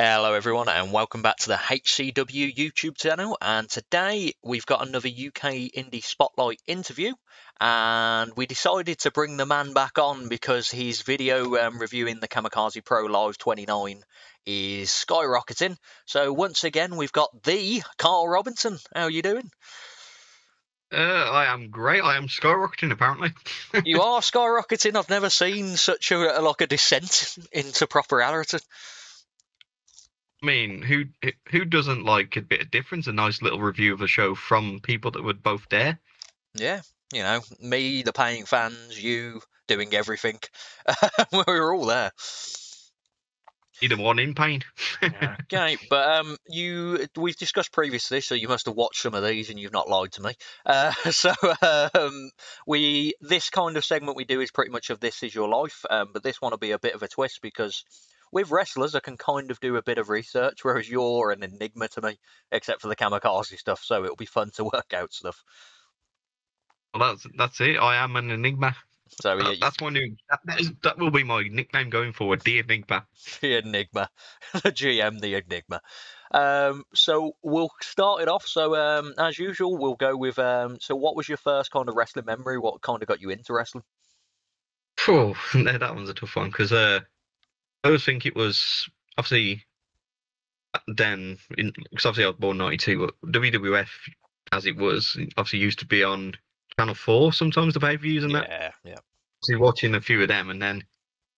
Hello everyone and welcome back to the HCW YouTube channel, and today we've got another UK Indy Spotlight interview, and we decided to bring the man back on because his video reviewing the Kamikaze Pro Live 29 is skyrocketing. So once again we've got the Karl Robinson. How are you doing? I am great. I am skyrocketing, apparently. You are skyrocketing. I've never seen such a descent into properity. I mean, who doesn't like a bit of difference? A nice little review of the show from people that were both there. Yeah, you know, me, the paying fans, you doing everything. We were all there. Either one in pain. Yeah. Okay, but we've discussed previously, so you must have watched some of these and you've not lied to me. This kind of segment we do is pretty much of This Is Your Life, but this one will be a bit of a twist because with wrestlers I can kind of do a bit of research, whereas you're an enigma to me, except for the kamikaze stuff. So it'll be fun to work out stuff. Well, that's it. I am an enigma. So yeah, That's my new. That will be my nickname going forward. The Enigma. the Enigma, the GM, the Enigma. So we'll start it off. So as usual, we'll go with. So what was your first kind of wrestling memory? What kind of got you into wrestling? Oh, that one's a tough one because I always think it was obviously then. Because obviously I was born '92. WWF, as it was, obviously used to be on Channel 4 sometimes, the pay-per-views and that. Yeah. Obviously watching a few of them, and then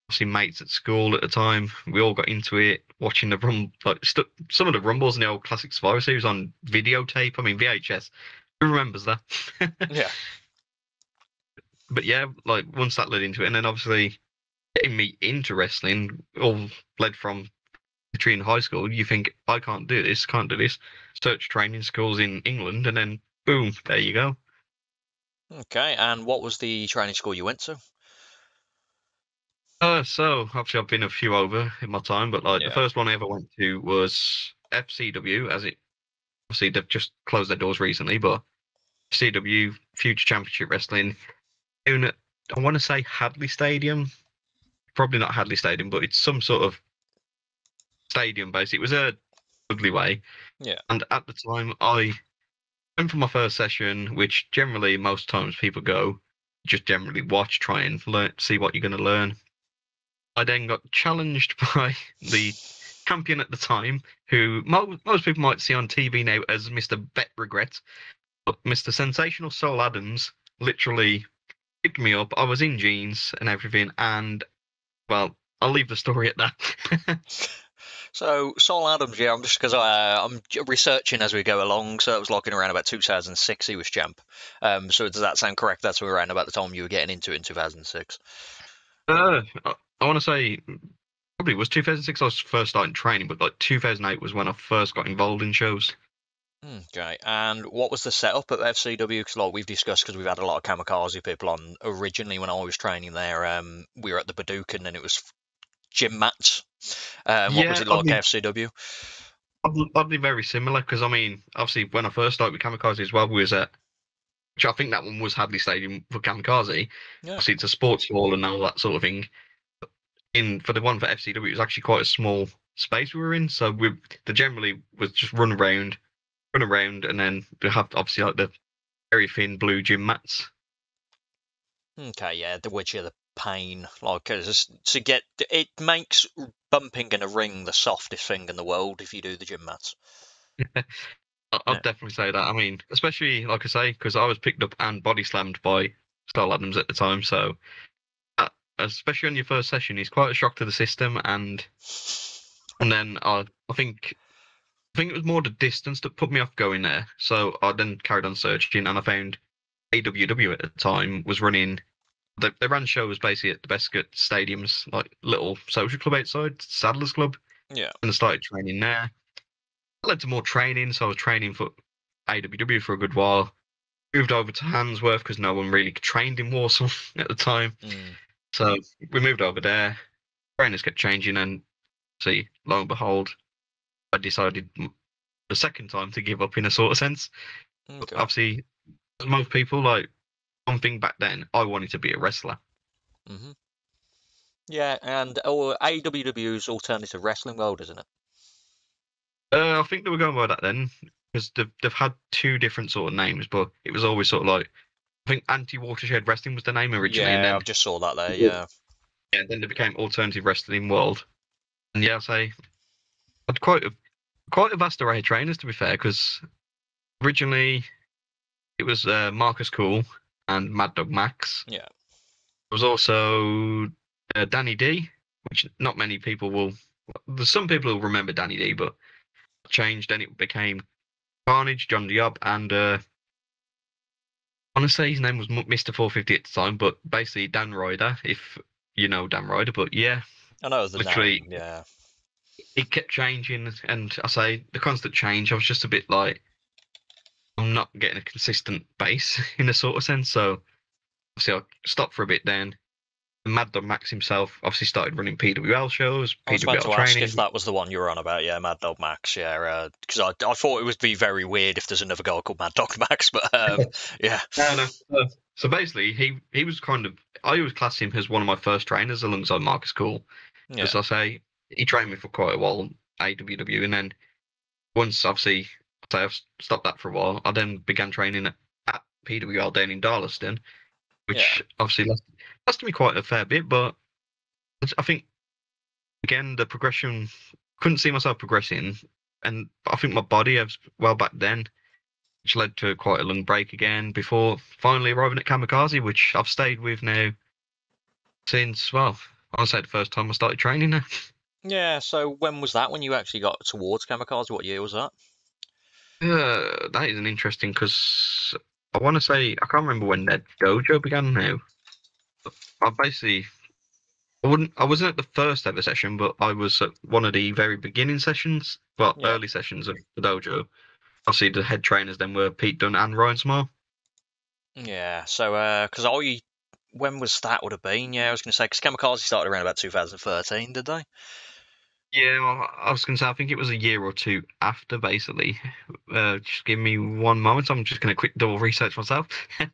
obviously mates at school at the time, we all got into it, watching some of the rumbles in the old classic Survivor Series on videotape. I mean VHS. Who remembers that? Yeah. But yeah, like once that led into it, and then obviously getting me into wrestling all led from between high school. You think I can't do this, can't do this. Search training schools in England, and then boom, there you go. Okay. And what was the training school you went to? So obviously I've been a few over in my time, but like the Yeah. first one I ever went to was FCW, as it obviously they've just closed their doors recently, but FCW Future Championship Wrestling down at, I want to say Hadley Stadium, probably not Hadley Stadium, but it's some sort of stadium basically. It was a ugly way, Yeah. and at the time I went for my first session, which generally most times people go just generally watch, try and learn, see what you're going to learn. I then got challenged by the champion at the time, who most people might see on TV now as Mr. Bet Regret, but Mr. Sensational Soul Adams literally picked me up. I was in jeans and everything, and well, I'll leave the story at that. So Saul Adams, yeah, I'm just because I'm researching as we go along. So it was like in around about 2006 he was champ. So does that sound correct? That's around about the time you were getting into it in 2006. I want to say probably was 2006 I was first starting training, but like 2008 was when I first got involved in shows. Okay, and what was the setup at FCW? Because like we've discussed, because we've had a lot of kamikaze people on. Originally, when I was training there, we were at the Badookan, and it was gym mats. What was Yeah, it like at FCW? oddly very similar because I mean, obviously when I first started with Kamikaze as well, we was at, which I think that one was Hadley Stadium for Kamikaze. Yeah. Obviously it's a sports hall and all that sort of thing. In for the one for FCW, it was actually quite a small space we were in, so the generally was just run around, and then they have obviously like the very thin blue gym mats. Okay, yeah, the which are the pain, like 'cause to get it makes bumping in a ring the softest thing in the world if you do the gym mats. I'll definitely say that. I mean, especially like I say, because I was picked up and body slammed by Skull Adams at the time, so especially on your first session, he's quite a shock to the system, and then I think it was more the distance that put me off going there. So I then carried on searching, and I found AWW at the time was running. They ran shows basically at the Bescott stadiums, like little social club outside, Saddlers Club, Yeah. and I started training there. That led to more training, so I was training for AWW for a good while. Moved over to Handsworth because no one really trained in Warsaw at the time. So we moved over there. Trainers kept changing, and see, lo and behold, I decided the second time to give up in a sort of sense. Okay. Obviously, as most people, like one thing back then, I wanted to be a wrestler. Yeah, and AWW's alternative wrestling world, isn't it? I think they were going by that then because they've had two different sort of names, but it was always sort of like I think Anti-Watershed Wrestling was the name originally, and Yeah, then I've just saw that there. Yeah. then they became Alternative Wrestling World. And yeah, I say had quite a vast array of trainers to be fair, because originally it was Marcus Cool and Mad Dog Max. Yeah. There was also Danny D, which not many people will. There's some people who remember Danny D, but changed. Then it became Carnage, John Diop, and I want to say his name was Mr. 450 at the time, but basically Dan Ryder, if you know Dan Ryder. But yeah, I know the literally name. Yeah. it kept changing, and I say the constant change. I was just a bit like, I'm not getting a consistent base in a sort of sense. So obviously I stopped for a bit then. Mad Dog Max himself obviously started running PWL shows, I was about PWL to ask if training. that was the one you were on about. Yeah, Mad Dog Max. Yeah, because I thought it would be very weird if there's another guy called Mad Dog Max, but yeah. No, no. So basically, he was kind of I always class him as one of my first trainers alongside Marcus Cool. Yeah. As I say, he trained me for quite a while, AWW, and then once obviously I've stopped that for a while, I then began training at PWL down in Darlaston, which obviously lasted me quite a fair bit, but I think again the progression couldn't see myself progressing, and I think my body has well back then, which led to quite a long break again before finally arriving at Kamikaze, which I've stayed with now since well, I say the first time I started training now. Yeah. So when was that? When you actually got towards Kamikaze? What year was that? That is an interesting because I want to say I can't remember when that dojo began now. I basically I wasn't at the first ever session, but I was at one of the very beginning sessions, well, Yeah. early sessions of the dojo. Obviously, the head trainers then were Pete Dunne and Ryan Small. Yeah. So because when was that would have been? Yeah, I was going to say because Kamikaze started around about 2013, did they? Yeah, well, I was going to say I think it was a year or two after, basically. Just give me one moment. I'm just going to quick double research myself.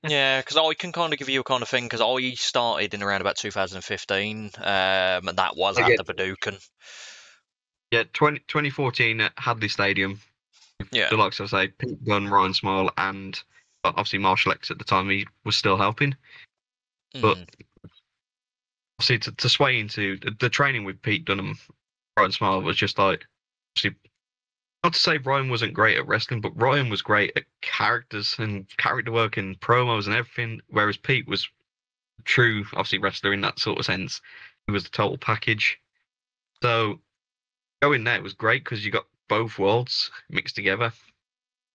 Yeah, because I can kind of give you a kind of thing because I started in around about 2015, and that was Oh, at yeah, the Badookan. yeah, 2014 at Hadley Stadium. Yeah. The likes of say Pete Dunne, Ryan Small, and obviously Marshall X at the time he was still helping. But Mm. obviously to sway into the training with Pete Dunne and Ryan Small was just like obviously not to say Ryan wasn't great at wrestling, but Ryan was great at characters and character work and promos and everything, whereas Pete was a true obviously wrestler in that sort of sense. He was the total package. So going there was great because you got both worlds mixed together.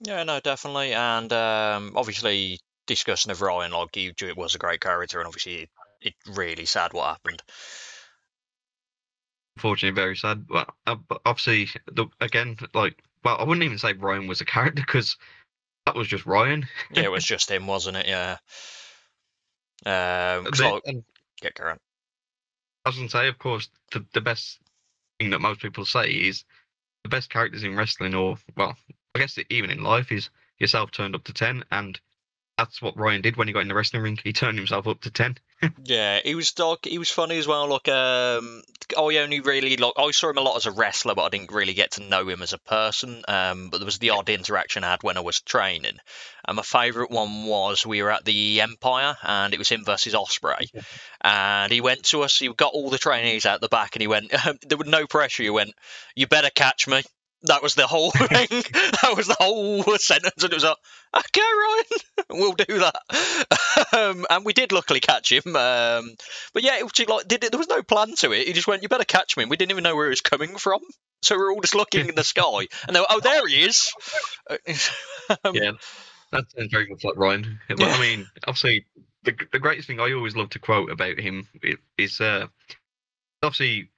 Yeah, no, definitely, and obviously discussing of Ryan, like it was a great character, and obviously it really sad what happened. Unfortunately, very sad. But obviously, again, like, well, I wouldn't even say Ryan was a character because that was just Ryan. Yeah, it was just him, wasn't it? Yeah. Because And yeah, Karen. I was going to say, of course, the best thing that most people say is the best characters in wrestling, or, well, I guess even in life, is yourself turned up to 10. And that's what Ryan did when he got in the wrestling ring. He turned himself up to 10. Yeah, he was funny as well. Like, I only really like I saw him a lot as a wrestler, but I didn't really get to know him as a person. But there was the odd interaction I had when I was training. And my favourite one was we were at the Empire, and it was him versus Osprey. And he went to us. He got all the trainees out the back, and he went. There was no pressure. He went, "You better catch me." That was the whole thing. That was the whole sentence, and it was like, "Okay, Ryan, we'll do that." And we did luckily catch him. But yeah, it was just like there was no plan to it. He just went, "You better catch me." And we didn't even know where he was coming from, so we were all just looking in the sky, and they were, "Oh, there he is." Yeah, that sounds very much like Ryan. But Yeah, I mean, obviously, the greatest thing I always love to quote about him is obviously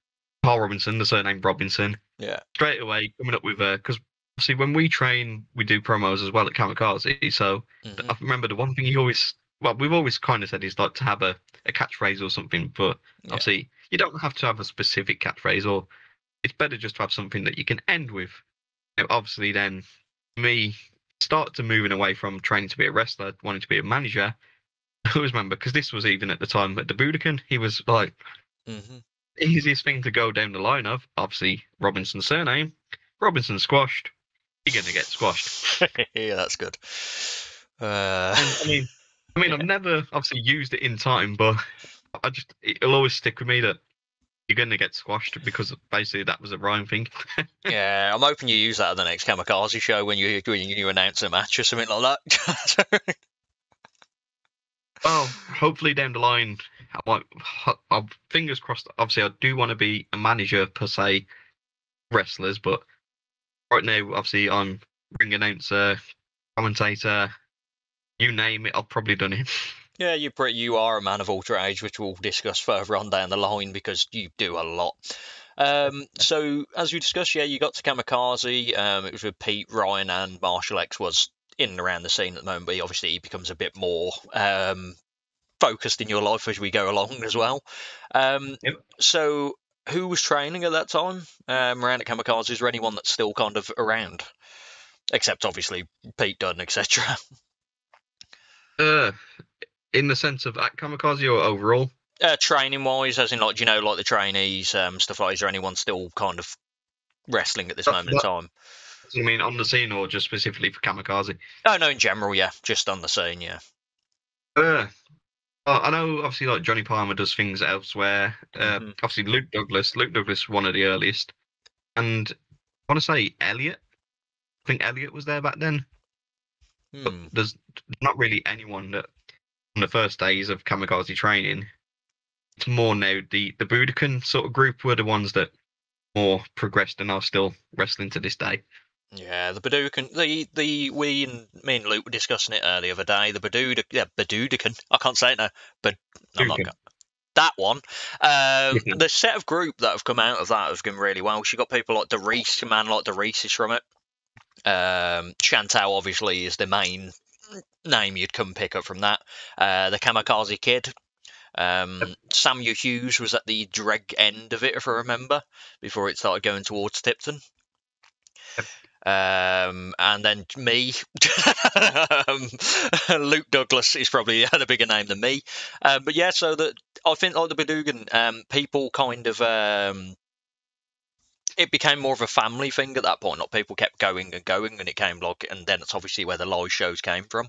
Karl Robinson, the surname Robinson. yeah, Straight away coming up with because obviously when we train, we do promos as well at Kamikaze. So hmm, I remember the one thing he always, well, we've always kind of said is like to have a catchphrase or something. But yeah, obviously, you don't have to have a specific catchphrase, or it's better just to have something that you can end with. Obviously, then me start to moving away from training to be a wrestler, wanting to be a manager. I always remember because this was even at the time at the Budokan. He was like hmm, easiest thing to go down the line of, obviously Robinson's surname. Robinson squashed. You're going to get squashed. Yeah, that's good. And Yeah. I've never obviously used it in time, but it'll always stick with me that you're going to get squashed because basically that was a Ryan thing. Yeah, I'm hoping you use that at the next Kamikaze show when you announce a match or something like that. Well, hopefully down the line, fingers crossed. Obviously, I do want to be a manager per se, wrestlers, but right now, obviously, I'm ring announcer, commentator, you name it, I've probably done it. Yeah, you are a man of ultra age, which we'll discuss further on down the line because you do a lot. So as we discussed, yeah, you got to Kamikaze. It was with Pete, Ryan, and Marshall X was in and around the scene at the moment, but obviously he becomes a bit more focused in your life as we go along as well. Yep. So who was training at that time around at Kamikaze? Is there anyone that's still kind of around? Except obviously Pete Dunne, etc. In the sense of at Kamikaze or overall? Training wise, as in like, like the trainees, stuff like, is there anyone still kind of wrestling at this moment in time? You mean on the scene or just specifically for Kamikaze? Oh no, in general, yeah, just on the scene, yeah. I know obviously like Johnny Palmer does things elsewhere. Obviously Luke Douglas, one of the earliest, and I want to say Elliot. I think Elliot was there back then. But there's not really anyone that on the first days of Kamikaze training. It's more now the Budokan sort of group were the ones that more progressed and are still wrestling to this day. Yeah, the Budokan, me and Luke were discussing it the other day. The Budokan, I can't say it now, but I'm not that one. The set of group that have come out of that have gone really well. She got people like DeReese, a man like DeReese is from it. Chantal obviously is the main name you'd come pick up from that. The Kamikaze Kid. Samuel Hughes was at the dreg end of it, if I remember, before it started going towards Tipton. And then me, Luke Douglas is probably had a bigger name than me. But yeah, so that I think like the Badugan, people kind of it became more of a family thing at that point. Like people kept going and going, and it came like, and then it's obviously where the live shows came from.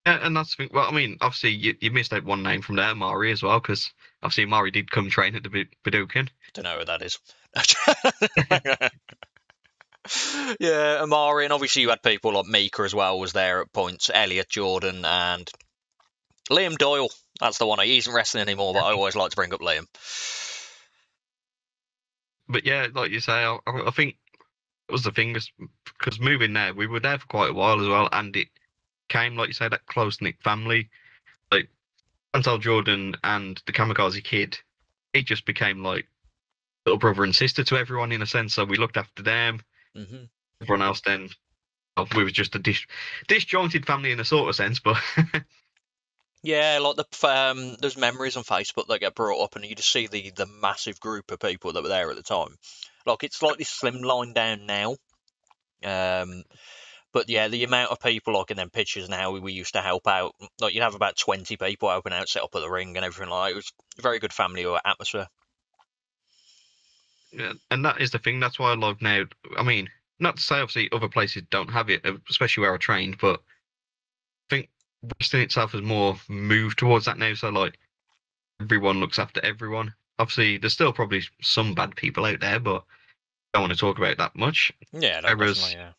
Yeah, and that's the thing. Well, I mean, obviously you missed out one name from there, Mari as well, because obviously Mari did come train at the Badukan. Don't know who that is. Yeah, Amari, and obviously you had people like Mika as well was there at points, Elliot Jordan and Liam Doyle. That's the one. He isn't wrestling anymore, but I always like to bring up Liam. But yeah, like you say, I think it was the thing because moving there, we were there for quite a while as well, and it came, like you say, that close-knit family. Like Chantal Jordan and the Kamikaze Kid, it just became like little brother and sister to everyone in a sense. So we looked after them. Everyone else then, we were just a disjointed family in a sort of sense, but yeah, like there's memories on Facebook that get brought up, and you just see the massive group of people that were there at the time. Like it's slightly slimlined down now, but yeah, the amount of people like in them pictures now we used to help out. Like you'd have about 20 people helping out, set up at the ring and everything like that. It was a very good family atmosphere. Yeah, and that is the thing. That's why I love now. I mean, not to say obviously other places don't have it, especially where I trained, but I think wrestling itself has more moved towards that now. So like everyone looks after everyone. Obviously, there's still probably some bad people out there, but I don't want to talk about that much. Yeah, definitely. Yeah.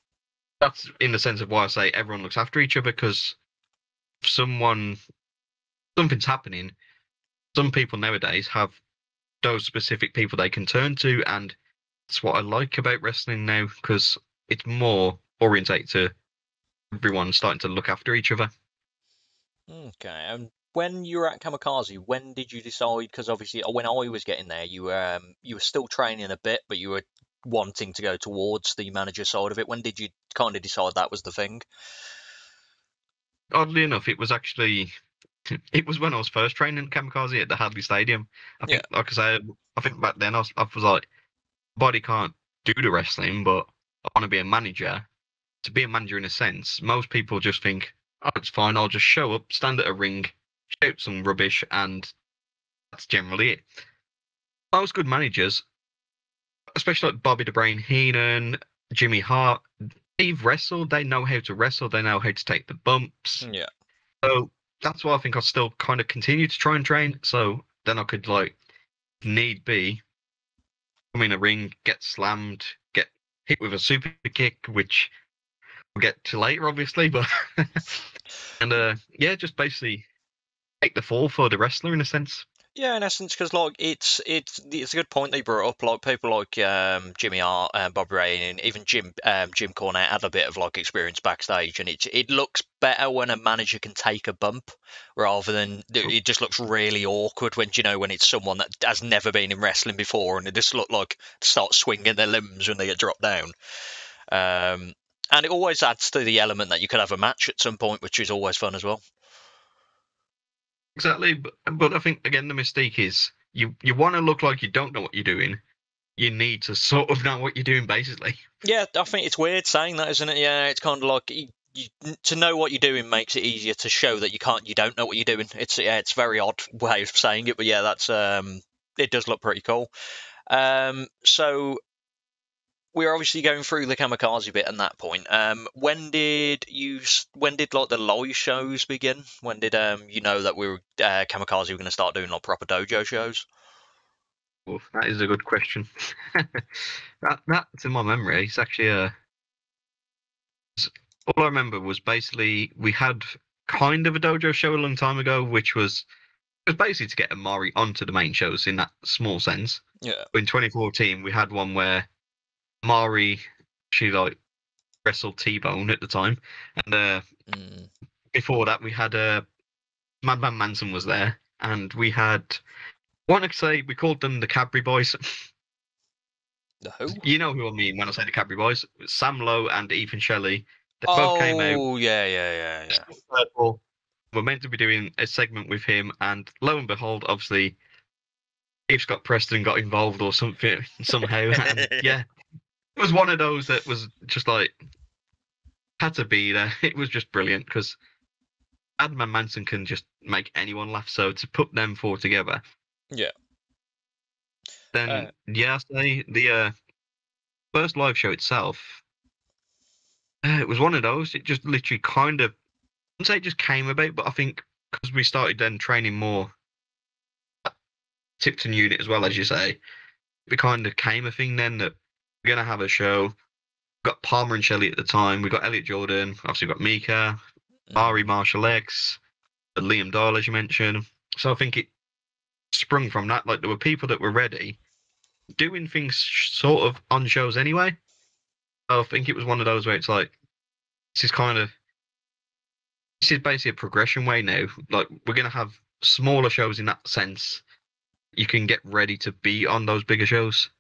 That's in the sense of why I say everyone looks after each other, because if something's happening, some people nowadays have those specific people they can turn to, and that's what I like about wrestling now, because it's more orientated to everyone starting to look after each other. Okay, and when you were at Kamikaze, when did you decide? Because obviously, when I was getting there, you were still training a bit, but you were wanting to go towards the manager side of it. When did you kind of decide that was the thing? Oddly enough, it was when I was first training at Kamikaze at the Hadley Stadium. I think, like I said, I think back then I was like, body can't do the wrestling, but I want to be a manager. To be a manager in a sense, most people just think, oh, it's fine, I'll just show up, stand at a ring, shout some rubbish, and that's generally it. Most good managers especially like Bobby the Brain Heenan, Jimmy Hart. They've wrestled. They know how to wrestle. They know how to take the bumps. Yeah. So that's why I think I'll still kind of continue to try and train. So then I could, like, need be, come in a ring, get slammed, get hit with a super kick, which we'll get to later, obviously. But and yeah, just basically take the fall for the wrestler in a sense. Yeah, in essence, because like it's a good point they brought up. Like people like Jimmy Hart, Bob Ray, and even Jim Cornette had a bit of like experience backstage, and it looks better when a manager can take a bump rather than it just looks really awkward when when it's someone that has never been in wrestling before and they just look like start swinging their limbs when they get dropped down. And it always adds to the element that you could have a match at some point, which is always fun as well. Exactly, but I think again the mistake is you want to look like you don't know what you're doing. You need to sort of know what you're doing, basically. Yeah, I think it's weird saying that, isn't it? Yeah, it's kind of like to know what you're doing makes it easier to show that you don't know what you're doing. It's a very odd way of saying it, but yeah, that's it does look pretty cool. So we're obviously going through the Kamikaze bit at that point. When did like the live shows begin? When did you know that we were Kamikaze were going to start doing like proper dojo shows? Well, that is a good question. That's in my memory. It's actually all I remember was basically we had kind of a dojo show a long time ago, which was basically to get Amari onto the main shows in that small sense. Yeah. In 2014, we had one where Amari, she like wrestled T-Bone at the time, and before that we had Madman Manson was there, and we had. I want to say we called them the Cadbury Boys. The who? You know who I mean when I say the Cadbury Boys. Sam Lowe and Ethan Shelley. They both came out. Oh, yeah. We're meant to be doing a segment with him, and lo and behold, obviously, Steve Scott Preston got involved or something somehow. And yeah, it was one of those that was just like had to be there. It was just brilliant because Adman Manson can just make anyone laugh. So to put them four together, Yeah. then yeah, I say the first live show itself, it was one of those. It just literally kind of, I wouldn't say it just came about, but I think because we started then training more Tipton unit as well, as you say, it kind of came a thing then that we're going to have a show. We've got Palmer and Shelley at the time. We've got Elliot Jordan. Obviously, we've got Mika, Ari Marshall X, Liam Doyle, as you mentioned. So I think it sprung from that. Like, there were people that were ready, doing things sort of on shows anyway. So I think it was one of those where it's like, this is basically a progression way now. Like, we're going to have smaller shows in that sense. You can get ready to be on those bigger shows.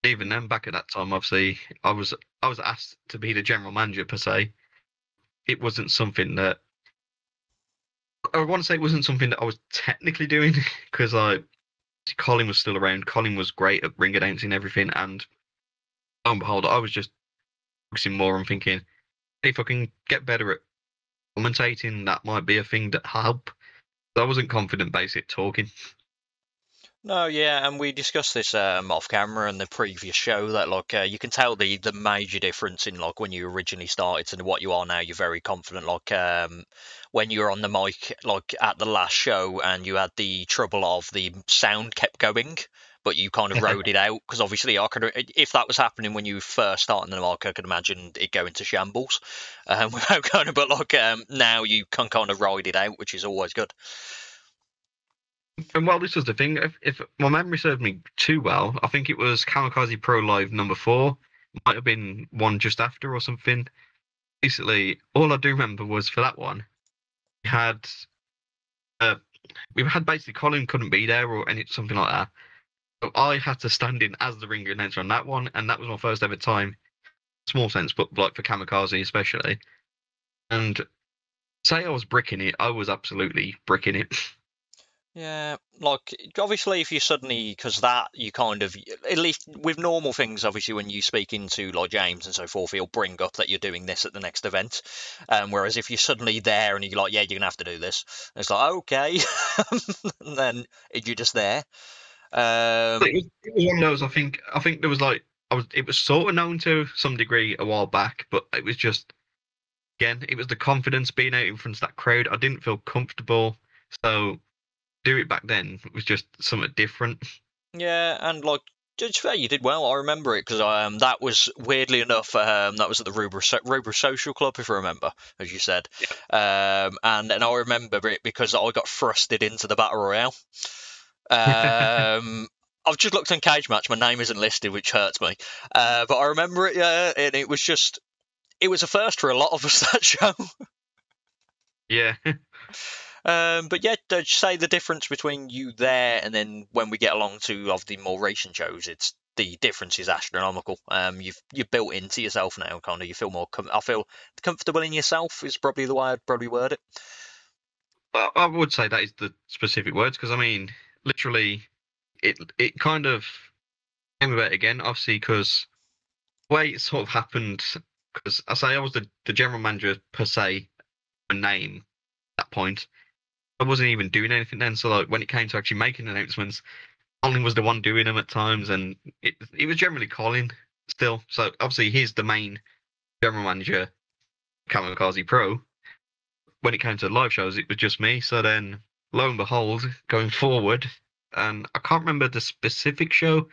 Even then, back at that time, obviously, I was asked to be the general manager per se. It wasn't something that I want to say it wasn't something that I was technically doing because Colin was still around. Colin was great at ring announcing everything, and lo and behold, I was just focusing more on thinking if I can get better at commentating, that might be a thing that help. I wasn't confident basic talking. No, yeah, and we discussed this off camera in the previous show that like you can tell the major difference in like when you originally started and what you are now. You're very confident. Like when you were on the mic, like at the last show, and you had the trouble of the sound kept going, but you kind of rode it out because obviously I could, if that was happening when you first started the mic, I could imagine it going to shambles. Without kind of, but like now you can kind of ride it out, which is always good. And well, this was the thing. If my memory served me too well, I think it was Kamikaze Pro Live number 4. Might have been one just after or something. Basically, all I do remember was for that one, we had basically Colin couldn't be there or something like that. So I had to stand in as the ring announcer on that one, and that was my first ever time. Small sense, but like for Kamikaze especially. And say I was bricking it, I was absolutely bricking it. Yeah, like obviously, if you suddenly, because that you kind of, at least with normal things, obviously, when you speak into like James and so forth, he'll bring up that you're doing this at the next event. Whereas if you're suddenly there and you're like, yeah, you're gonna have to do this, it's like, okay, and then you're just there. It was one of those. I think there was like It was sort of known to some degree a while back, but it was just again, it was the confidence being out in front of that crowd. I didn't feel comfortable, so do it back then was just something different. Yeah, and like, to be fair, you did well. I remember it because that was weirdly enough that was at the Rubra Social Club, if I remember, as you said. And I remember it because I got thrusted into the battle royale. I've just looked on Cage Match. My name isn't listed, which hurts me. But I remember it, yeah, and it was a first for a lot of us that show. Yeah. But yeah, I'd say the difference between you there and then when we get along to of the more racing shows, it's the difference is astronomical. You've built into yourself now, kind of. You feel more. I feel comfortable in yourself is probably the way I'd probably word it. I would say that is the specific words because I mean, literally, it kind of came about again, obviously, because the way it sort of happened. Because I was the general manager per se, a name at that point. I wasn't even doing anything then. So like when it came to actually making announcements, Colin was the one doing them at times, and it was generally Colin still. So obviously he's the main general manager, Kamikaze Pro. When it came to live shows, it was just me. So then, lo and behold, going forward, and I can't remember the specific show.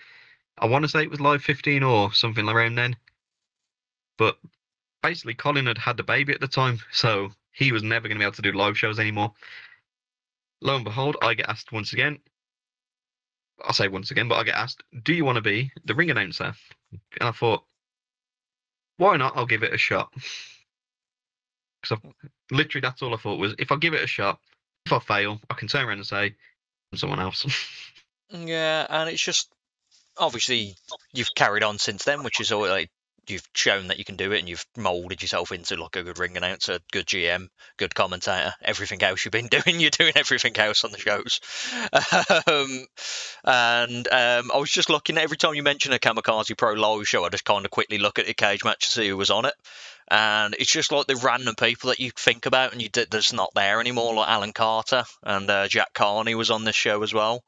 I want to say it was Live 15 or something around then. But basically, Colin had had the baby at the time, so he was never going to be able to do live shows anymore. Lo and behold, I get asked once again. I'll say once again, but I get asked, "Do you want to be the ring announcer?" And I thought, why not? I'll give it a shot. Because literally, that's all I thought was, if I give it a shot, if I fail, I can turn around and say, I'm someone else. Yeah, and it's just obviously you've carried on since then, which is all like you've shown that you can do it, and you've molded yourself into like a good ring announcer, good GM, good commentator. Everything else you've been doing, you're doing everything else on the shows. um, and I was just looking at every time you mention a Kamikaze Pro live show, I just kind of quickly look at the cage match to see who was on it. And it's just like the random people that you think about and that's not there anymore, like Alan Carter and Jack Carney was on this show as well.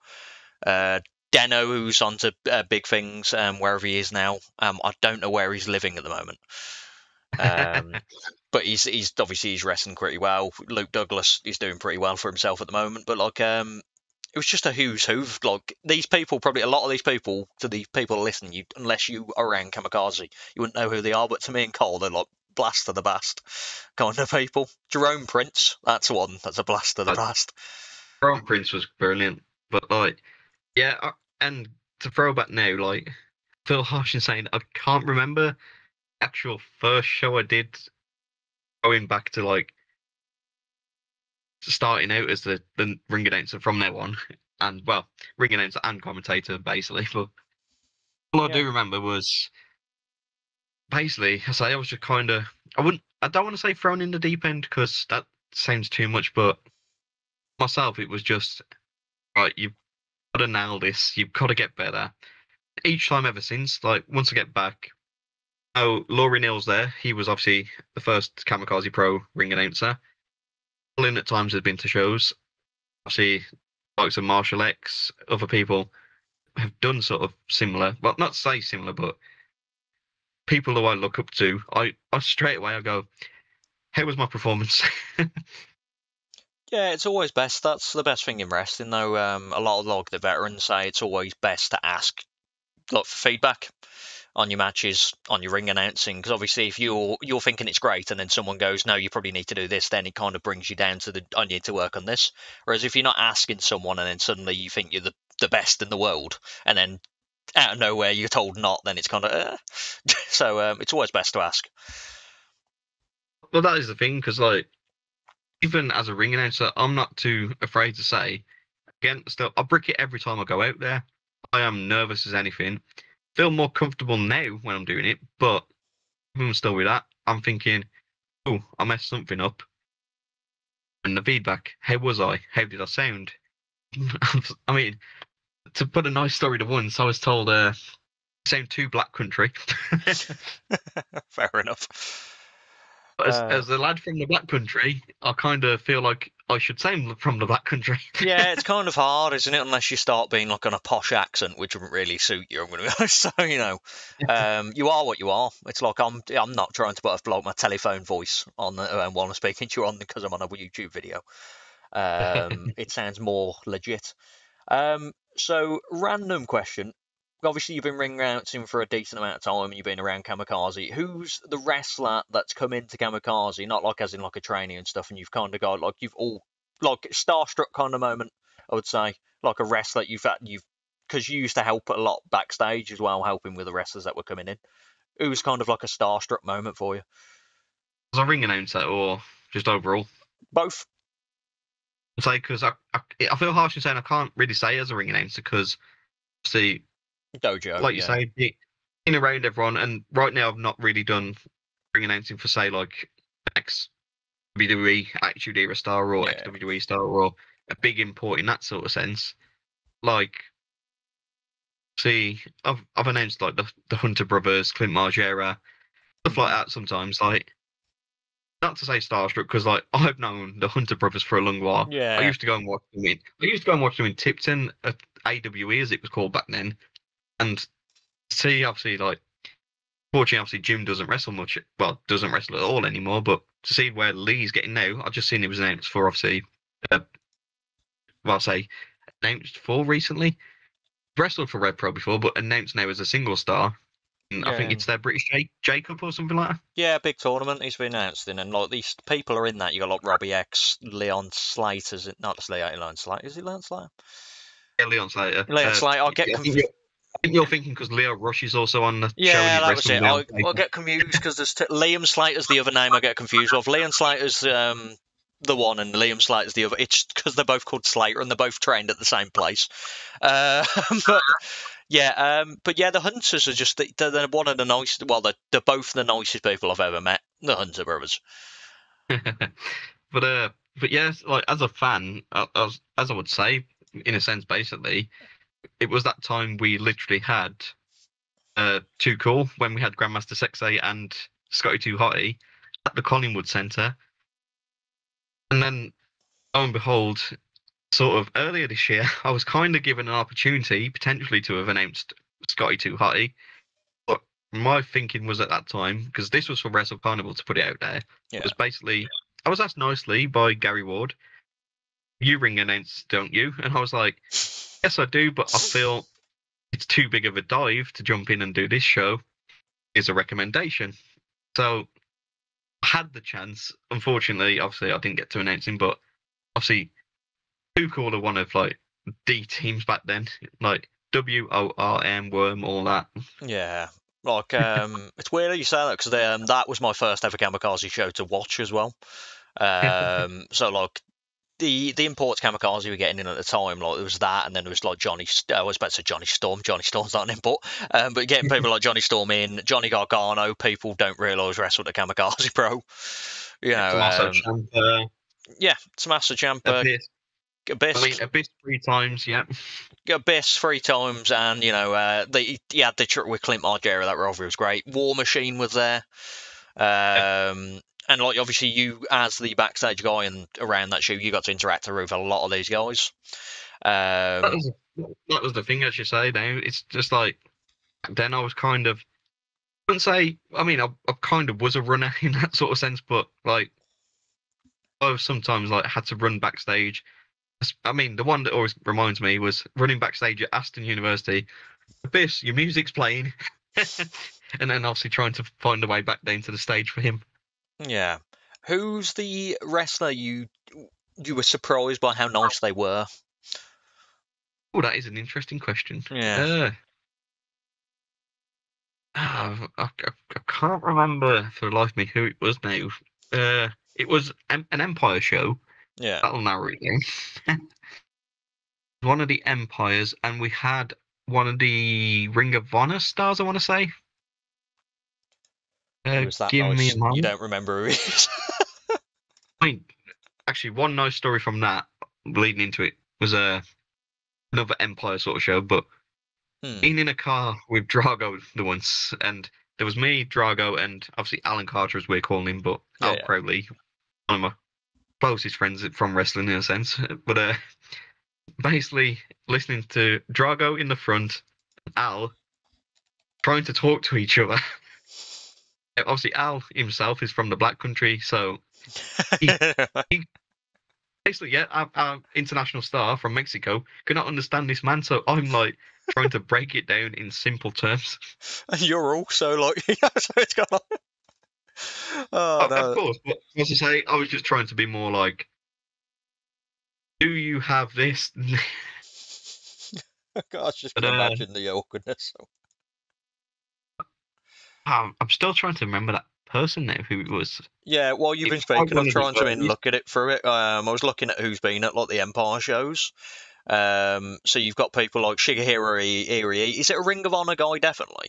Uh, Deno, who's on to big things wherever he is now. I don't know where he's living at the moment. But he's obviously he's wrestling pretty well. Luke Douglas is doing pretty well for himself at the moment. But like it was just a who's who. Like these people, probably a lot of these people, to the people listening, you unless you are around Kamikaze, you wouldn't know who they are. But to me and Cole, they're like blast of the past kind of people. Jerome Prince, that's one. That's a blast of the past. Ron Prince was brilliant, but like, yeah, and to throw back now, like, feel harsh in saying I can't remember the actual first show I did going back to like starting out as the ring announcer from now on, and well, ring announcer and commentator basically. But all I do remember was basically, I say I was just kind of I don't want to say thrown in the deep end because that sounds too much, but myself it was just right. You've got to nail this. You've got to get better. Each time ever since, like once I get back, oh, Laurie Neal's there. He was obviously the first Kamikaze Pro ring announcer. Colin at times has been to shows. Obviously, likes of Marshall X, other people have done sort of similar. Well, not say similar, but people who I look up to. I straight away I go, how was my performance? Yeah, it's always best. That's the best thing in wrestling, though. A lot of like the veterans say it's always best to ask for feedback on your matches, on your ring announcing, because obviously if you're thinking it's great and then someone goes, no, you probably need to do this, then it kind of brings you down to I need to work on this. Whereas if you're not asking someone and then suddenly you think you're the best in the world, and then out of nowhere you're told not, then it's kind of so it's always best to ask. Well, that is the thing because like even as a ring announcer, I'm not too afraid to say. Again, still I brick it every time I go out there. I am nervous as anything. Feel more comfortable now when I'm doing it, but even still with that, I'm thinking, oh, I messed something up. And the feedback, how was I? How did I sound? I mean, to put a nice story to once, I was told, sound too black country. Fair enough. As a lad from the Black Country, I kind of feel like I should say I'm from the Black Country. Yeah, it's kind of hard, isn't it? Unless you start being like on a posh accent, which wouldn't really suit you. I'm gonna go. So you are what you are. It's like I'm not trying to put like my telephone voice on while I'm speaking to you on because I'm on a YouTube video. It sounds more legit. So random question. Obviously, you've been ring announcing for a decent amount of time, and you've been around Kamikaze. Who's the wrestler that's come into Kamikaze? Not like as in like a trainee and stuff, and you've kind of got like you've all like starstruck kind of moment. I would say like a wrestler you've because you used to help a lot backstage as well, helping with the wrestlers that were coming in. Who's kind of like a starstruck moment for you? As a ring announcer or just overall? Both. I'd say because I feel harsh in saying I can't really say as a ring announcer because see, Dojo, like you yeah. say, being around everyone, and right now I've not really done ring announcing for say like ex WWE Attitude Era star or Yeah. ex-WWE star or a big import in that sort of sense. Like, see, I've announced like the Hunter brothers, Clint Margera, stuff like that sometimes. Like, not to say starstruck because like I've known the Hunter brothers for a long while. Yeah. I used to go and watch them in. I used to go and watch them in Tipton at AWE as it was called back then, and see obviously like. Fortunately, obviously, Jim doesn't wrestle much. Well, doesn't wrestle at all anymore. But to see where Lee's getting now, I've just seen it was announced for obviously. Well, I say announced for recently. Wrestled for Red Pro before, but announced now as a single star. And I think it's their British Jacob or something like that. Yeah, big tournament he's been announced in, and like these people are in that. You got like Robbie X, Leon Slater, is it not Leon Slater? Is it Leon Slater? Yeah, Leon Slater. Leon Slater. I get confused. I think you're thinking because Leo Rush is also on the show. Yeah, And that was it. Leon I get confused because there's Liam Slater's the other name I get confused with. Leon Slater's the one, and Liam Slater's the other. It's because they're both called Slater and they're both trained at the same place. But yeah, the Hunters are just they're one of the nicest. Well, they're both the nicest people I've ever met. The Hunter brothers. But yes, like as a fan, as I would say, in a sense, basically, it was that time we literally had Too Cool when we had Grandmaster Sexay and Scotty Too Hotty at the Collingwood Centre, and then lo and behold, sort of earlier this year, I was kind of given an opportunity potentially to have announced Scotty Too Hotty, but my thinking was at that time because this was for Wrestle Carnival to put it out there. Yeah. It was basically I was asked nicely by Gary Ward, "You ring announce, don't you?" And I was like, "Yes, I do, but I feel it's too big of a dive to jump in and do this show. Is a recommendation." So I had the chance. Unfortunately, obviously, I didn't get to announce him, but obviously, Too Cool are one of like D teams back then, like WORM, Worm, all that. Yeah. Like, it's weird that you say that because that was my first ever Kamikaze show to watch as well. So like the imports Kamikaze were getting in at the time, like there was that, and then there was like I was about to say Johnny Storm. Johnny Storm's not an import, but getting people like Johnny Storm in, Johnny Gargano. People don't realise wrestled at Kamikaze Pro. You know, Tommaso Ciampa, yeah, Tommaso Ciampa, Abyss. I mean, Abyss 3 times, yeah. Abyss 3 times, and you know, he had the trick with Clint Margera. That rivalry was great. War Machine was there. And like obviously you as the backstage guy and around that show, you got to interact with a lot of these guys. That was the thing, as you say. Now it's just like then I was kind of I wouldn't say. I mean, I kind of was a runner in that sort of sense, but like I sometimes like had to run backstage. I mean, the one that always reminds me was running backstage at Aston University. Abyss, your music's playing, and then obviously trying to find a way back down to the stage for him. Yeah, who's the wrestler you were surprised by how nice they were? Oh, that is an interesting question. Yeah. I can't remember for the life of me who it was now. It was an Empire show. Yeah. That'll narrow it down. One of the Empires, and we had one of the Ring of Honor stars, I want to say. Was that give nice? Me a moment. You don't remember who he is? I mean, actually, one nice story from that, leading into it, was another Empire sort of show, but being in a car with Drago the once, and there was me, Drago, and obviously Alan Carter, as we're calling him, but Al Yeah. Crowley, one of my closest friends from wrestling in a sense. But basically, listening to Drago in the front, and Al trying to talk to each other. Obviously, Al himself is from the Black Country, so he, he basically, yeah, our international star from Mexico could not understand this man. So I'm like trying to break it down in simple terms. And you're also like, so it's got like, oh Of no. course, but as I say, I was just trying to be more like, do you have this? I just But can imagine the awkwardness. I'm still trying to remember that person now who it was. Yeah, while you've It been was quite speaking, one I've of the tried to earliest. look at it through it. I was looking at who's been at like the Empire shows. So you've got people like Shigehiro Irie. Is it a Ring of Honor guy? Definitely.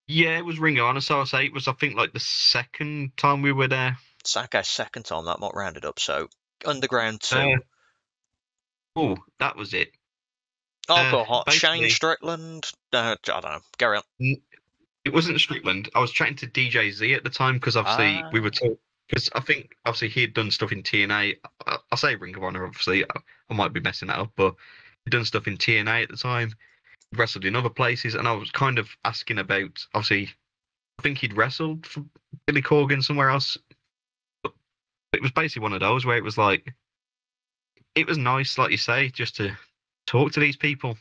Yeah, it was Ring of Honor. So I say it was. I think like the second time we were there. Saka's second time, that might round it up. So Underground 2. Oh, that was it. Oh, got hot. Shane Basically, Strickland. I don't know. Carry on. it wasn't Strickland. I was chatting to DJ Z at the time because obviously Ah, we were talking. Because I think obviously he had done stuff in TNA. I say Ring of Honor, obviously. I might be messing that up, but he'd done stuff in TNA at the time. Wrestled in other places, and I was kind of asking about. Obviously, I think he'd wrestled for Billy Corgan somewhere else. But it was basically one of those where it was like, it was nice, like you say, just to talk to these people.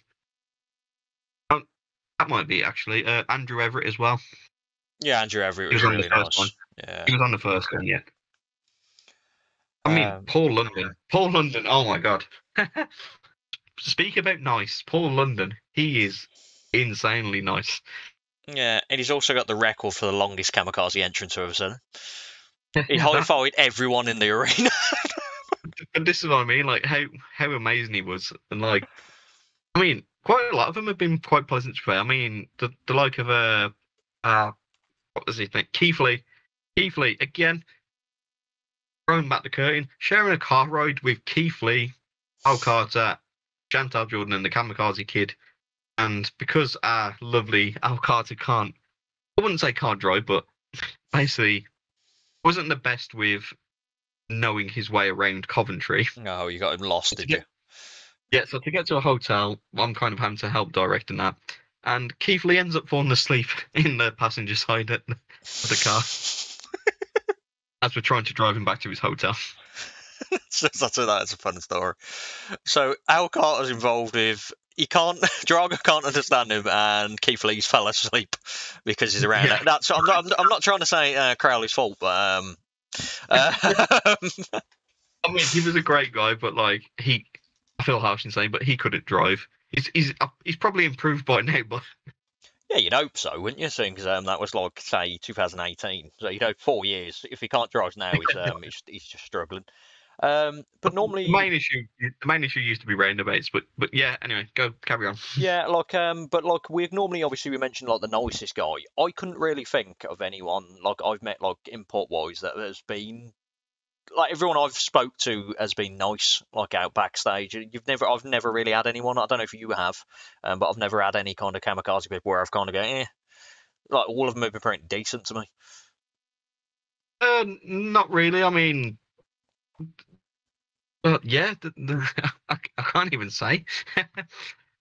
That might be actually Andrew Everett as well. yeah, Andrew Everett He was was on the really first one. nice. Yeah. He was on the first one, yeah. I mean, Um, Paul London. Paul London. Oh my God. Speak about nice. Paul London. He is insanely nice. yeah, and he's also got the record for the longest kamikaze entrance I've ever seen. He That, high-fived everyone in the arena. but this is what I mean. Like how amazing he was, and like I mean, quite a lot of them have been quite pleasant to play. I mean, the like of uh what was his name? Keith Lee. Keith Lee again. Throwing back the curtain, sharing a car ride with Keith Lee, Al Carter, Chantal Jordan, and the Kamikaze Kid. And because our lovely Al Carter can't, I wouldn't say can't drive, but basically wasn't the best with knowing his way around Coventry. No, you got him lost, did you? Yeah, so to get to a hotel, I'm kind of having to help directing that. And Keith Lee ends up falling asleep in the passenger side of the car as we're trying to drive him back to his hotel. That's a fun story. So Al Carter's involved with Drago can't understand him, and Keith Lee's fell asleep because he's around. Yeah. That's I'm not trying to say Crowley's fault, but I mean, he was a great guy, but like I feel harsh in saying, but he couldn't drive. He's probably improved by now, but yeah, you'd hope so, wouldn't you? Seeing because that was like say 2018, so you'd hope 4 years. If he can't drive now, he's just struggling. But normally, the main issue used to be roundabouts, but yeah. Anyway, go carry on. yeah, but like we normally obviously we mentioned like the nicest guy. I couldn't really think of anyone like I've met like import wise that has been like everyone I've spoke to has been nice like out backstage. I've never really had anyone. I don't know if you have, but I've never had any kind of kamikaze people where I've kind of go, like all of them have been pretty decent to me. Not really. I mean, yeah, I can't even say.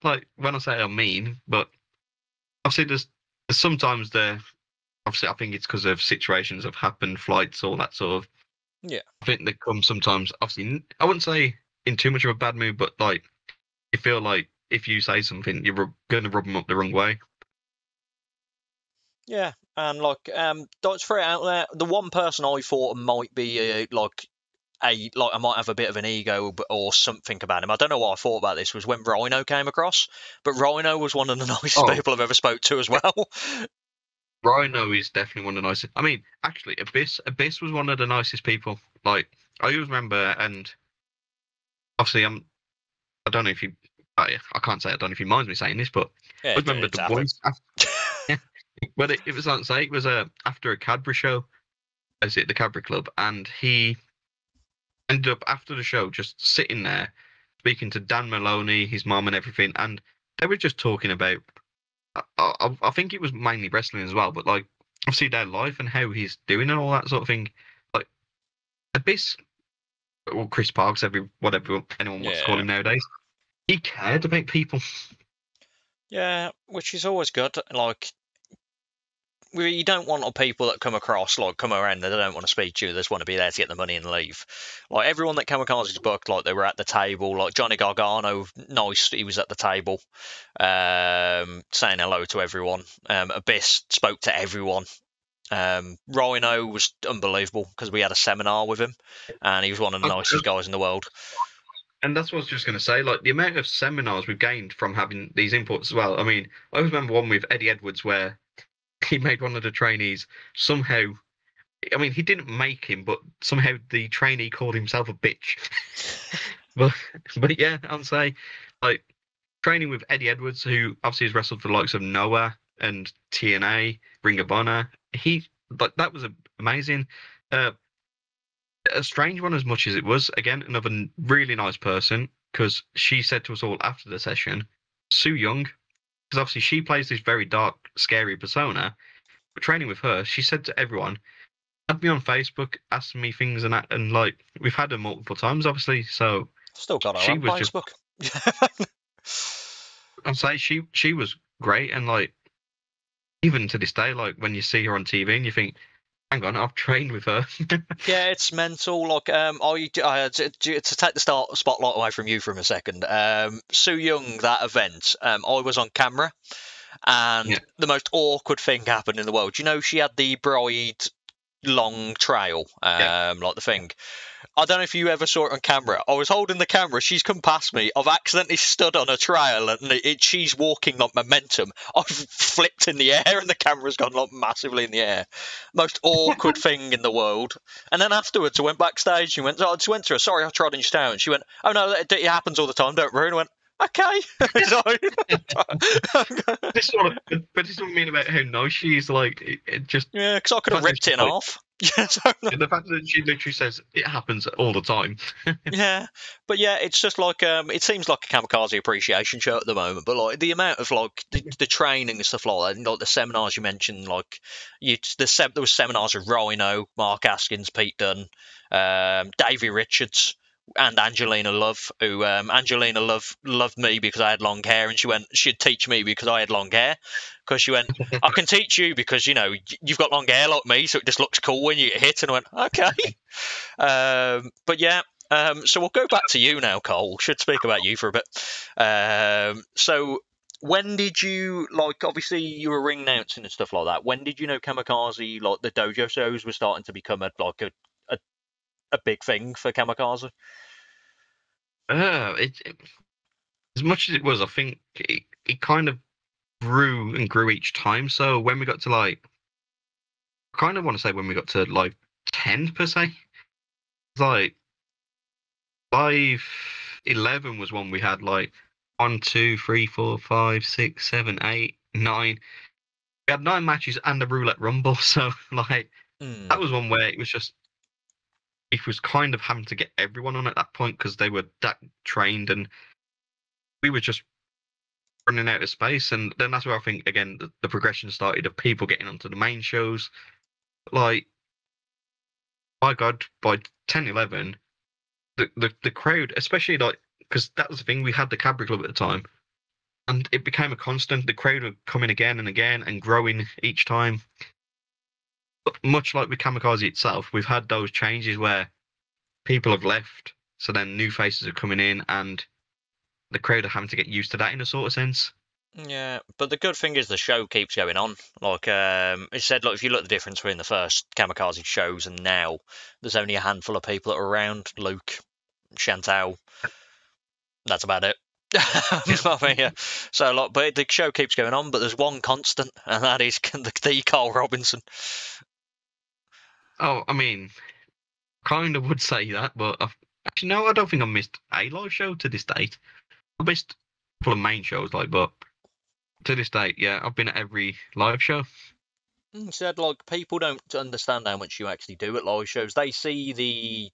Like when I say I mean, but obviously there's sometimes obviously I think it's because of situations have happened, flights, all that sort of. Yeah. I think they come sometimes. Obviously, I wouldn't say in too much of a bad mood, but like you feel like if you say something, you're going to rub them up the wrong way. Yeah, and like let's throw it out there. The one person I thought might be like I might have a bit of an ego or something about him. I don't know what I thought about this was when Rhino came across, but Rhino was one of the nicest Oh, people I've ever spoke to as well. Rhino is definitely one of the nicest. I mean, actually, Abyss was one of the nicest people. Like I always remember, and obviously, I don't know if I can't say I don't know if he minds me saying this, but I Yeah, remember it's the happened. voice. Well, it was like say it was after a Cadbury show, as at the Cadbury Club, and he ended up after the show just sitting there speaking to Dan Maloney, his mum, and everything, and they were just talking about I think it was mainly wrestling as well, but like obviously their life and how he's doing and all that sort of thing. Like Abyss or Chris Parks, whatever anyone wants to call Yeah. him nowadays, he cared about people. Yeah, which is always good. Like, you don't want people that come across, like, come around, they don't want to speak to you, they just want to be there to get the money and leave. Like, everyone that Kamikaze's booked, like, they were at the table. Like, Johnny Gargano, nice, he was at the table, saying hello to everyone. Abyss spoke to everyone. Rhino was unbelievable because we had a seminar with him, and he was one of the nicest guys in the world. And that's what I was just going to say. Like the amount of seminars we've gained from having these imports as well. I mean, I remember one with Eddie Edwards where he made one of the trainees somehow. I mean, he didn't make him, but somehow the trainee called himself a bitch. but yeah, I'll say like training with Eddie Edwards, who obviously has wrestled for the likes of Noah and TNA, Ring of Honor. He like that was amazing. Uh, a strange one as much as it was. Again, another really nice person because she said to us all after the session, Sue Young, because obviously she plays this very dark, scary persona. But training with her, she said to everyone, add me on Facebook, ask me things and that, and like we've had her multiple times, obviously. So Still got her she on was just, Facebook. I'd say she was great, and like even to this day, like when you see her on TV and you think, hang on, I've trained with her. Yeah, it's mental. Like, to take the spotlight away from you for a second. Sue Young, that event, I was on camera, and Yeah. the most awkward thing happened in the world. You know, she had the bride long trail, Yeah. like the thing. I don't know if you ever saw it on camera. I was holding the camera. She's come past me. I've accidentally stood on a trail, and she's walking like momentum. I've flipped in the air, and the camera's gone like massively in the air. Most awkward thing in the world. And then afterwards, I went backstage. And went. I just went to her. Sorry, I trod on your toe. And she went, "Oh no, it happens all the time. Don't worry." And I went, "Okay." This sort of, but this is what I mean about how nice she is. Like, it just Yeah, because I could have ripped it in half. Yeah, the fact that she literally says it happens all the time. yeah, but yeah, it's just like it seems like a Kamikaze appreciation show at the moment. But like the amount of like the training and stuff like that, and like the seminars you mentioned, like there was seminars with Rhino, Mark Askins, Pete Dunne, Davey Richards, and Angelina Love. Who Angelina Love loved me because I had long hair, and she'd teach me because I had long hair. Because she went, I can teach you because you've got long hair like me, so it just looks cool when you get hit. And I went, okay. But yeah, so we'll go back to you now, Cole. Should speak about you for a bit. So when did you, like, obviously you were ring announcing and stuff like that. When did you know Kamikaze, like the dojo shows were starting to become a big thing for Kamikaze? As much as it was, I think it kind of grew and grew each time. So when we got to like, I kind of want to say when we got to like 10 per se, it's like 5, 11 was one we had like 1, 2, 3, 4, 5, 6, 7, 8, 9. We had 9 matches and the roulette rumble. So like that was one where it was just it was kind of having to get everyone on at that point because they were that trained and we were just running out of space. And then that's where I think again the progression started of people getting onto the main shows. Like my God, by 10, 11, the crowd, especially like because that was the thing, we had the Cabri Club at the time, and it became a constant. The crowd were coming again and again and growing each time. But much like with Kamikaze itself, we've had those changes where people have left, so then new faces are coming in, and the crowd are having to get used to that in a sort of sense. Yeah, but the good thing is the show keeps going on. Like it said, like if you look at the difference between the first Kamikaze shows and now, there's only a handful of people that are around. Luke, Chantal, that's about it. I mean, yeah. So, like, but the show keeps going on. But there's one constant, and that is the Karl Robinson. Oh, I mean, kind of would say that, but actually no, I don't think I missed a live show to this date. I missed a couple of main shows, like, but to this date, yeah, I've been at every live show. Said like people don't understand how much you actually do at live shows. They see the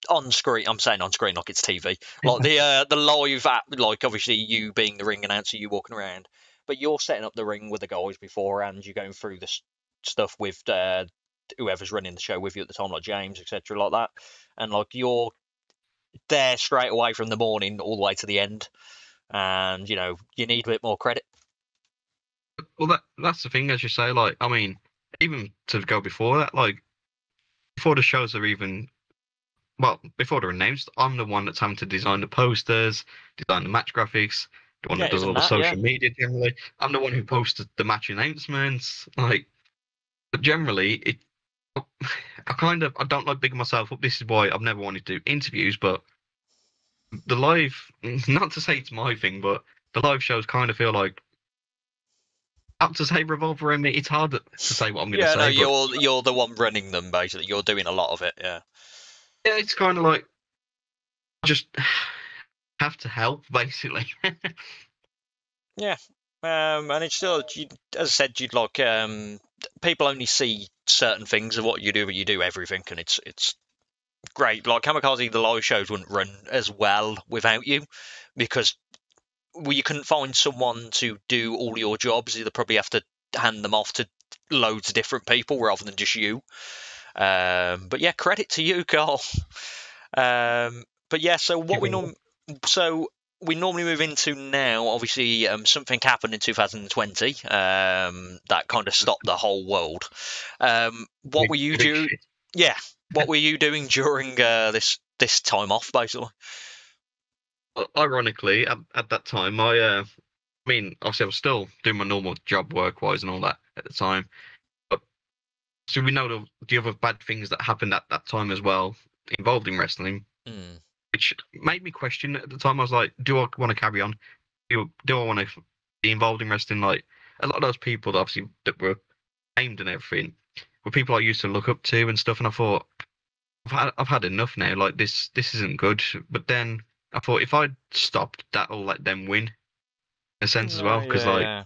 on screen. I'm saying on screen like it's TV. Like the live app, like obviously you being the ring announcer, you walking around. but you're setting up the ring with the guys beforehand. You're going through the stuff with whoever's running the show with you at the time, like James, etc., like that, and like you're there straight away from the morning all the way to the end, and you need a bit more credit. Well, that's the thing, as you say. Like, I mean, even to go before that, like before the shows are even before they're announced, I'm the one that's having to design the posters, design the match graphics, the one Yeah, that does all isn't the that? Yeah. social media generally. I'm the one who posts the match announcements. Like, but generally, I don't like bigging myself up. This is why I've never wanted to do interviews, but the live, not to say it's my thing, but the live shows kind of feel like, up to say revolve around me. It's hard to say what I'm going to Yeah, no, say, but you're the one running them basically. You're doing a lot of it. Yeah. yeah, it's kind of like I just have to help basically. Yeah. And it's still, as I said, you'd like people only see certain things of what you do, but you do everything, and it's great. Like Kamikaze, the live shows wouldn't run as well without you, because you couldn't find someone to do all your jobs. You'd probably have to hand them off to loads of different people rather than just you. But yeah, credit to you, Carl. But yeah, so we normally move into now. Obviously, something happened in 2020 that kind of stopped the whole world. What were you Big doing? shit. Yeah, what were you doing during this time off, basically? Ironically, at that time, I mean, obviously, I was still doing my normal job work-wise and all that at the time. But so we know the other bad things that happened at that time as well, involved in wrestling, Mm. which made me question at the time. I was like, do I want to carry on? Do I want to be involved in wrestling? Like a lot of those people, obviously, that were aimed and everything, were people I used to look up to and stuff. And I thought, I've had enough now. Like this isn't good. But then I thought if I stopped, that'll let them win in a sense as well. No, Because yeah, like yeah.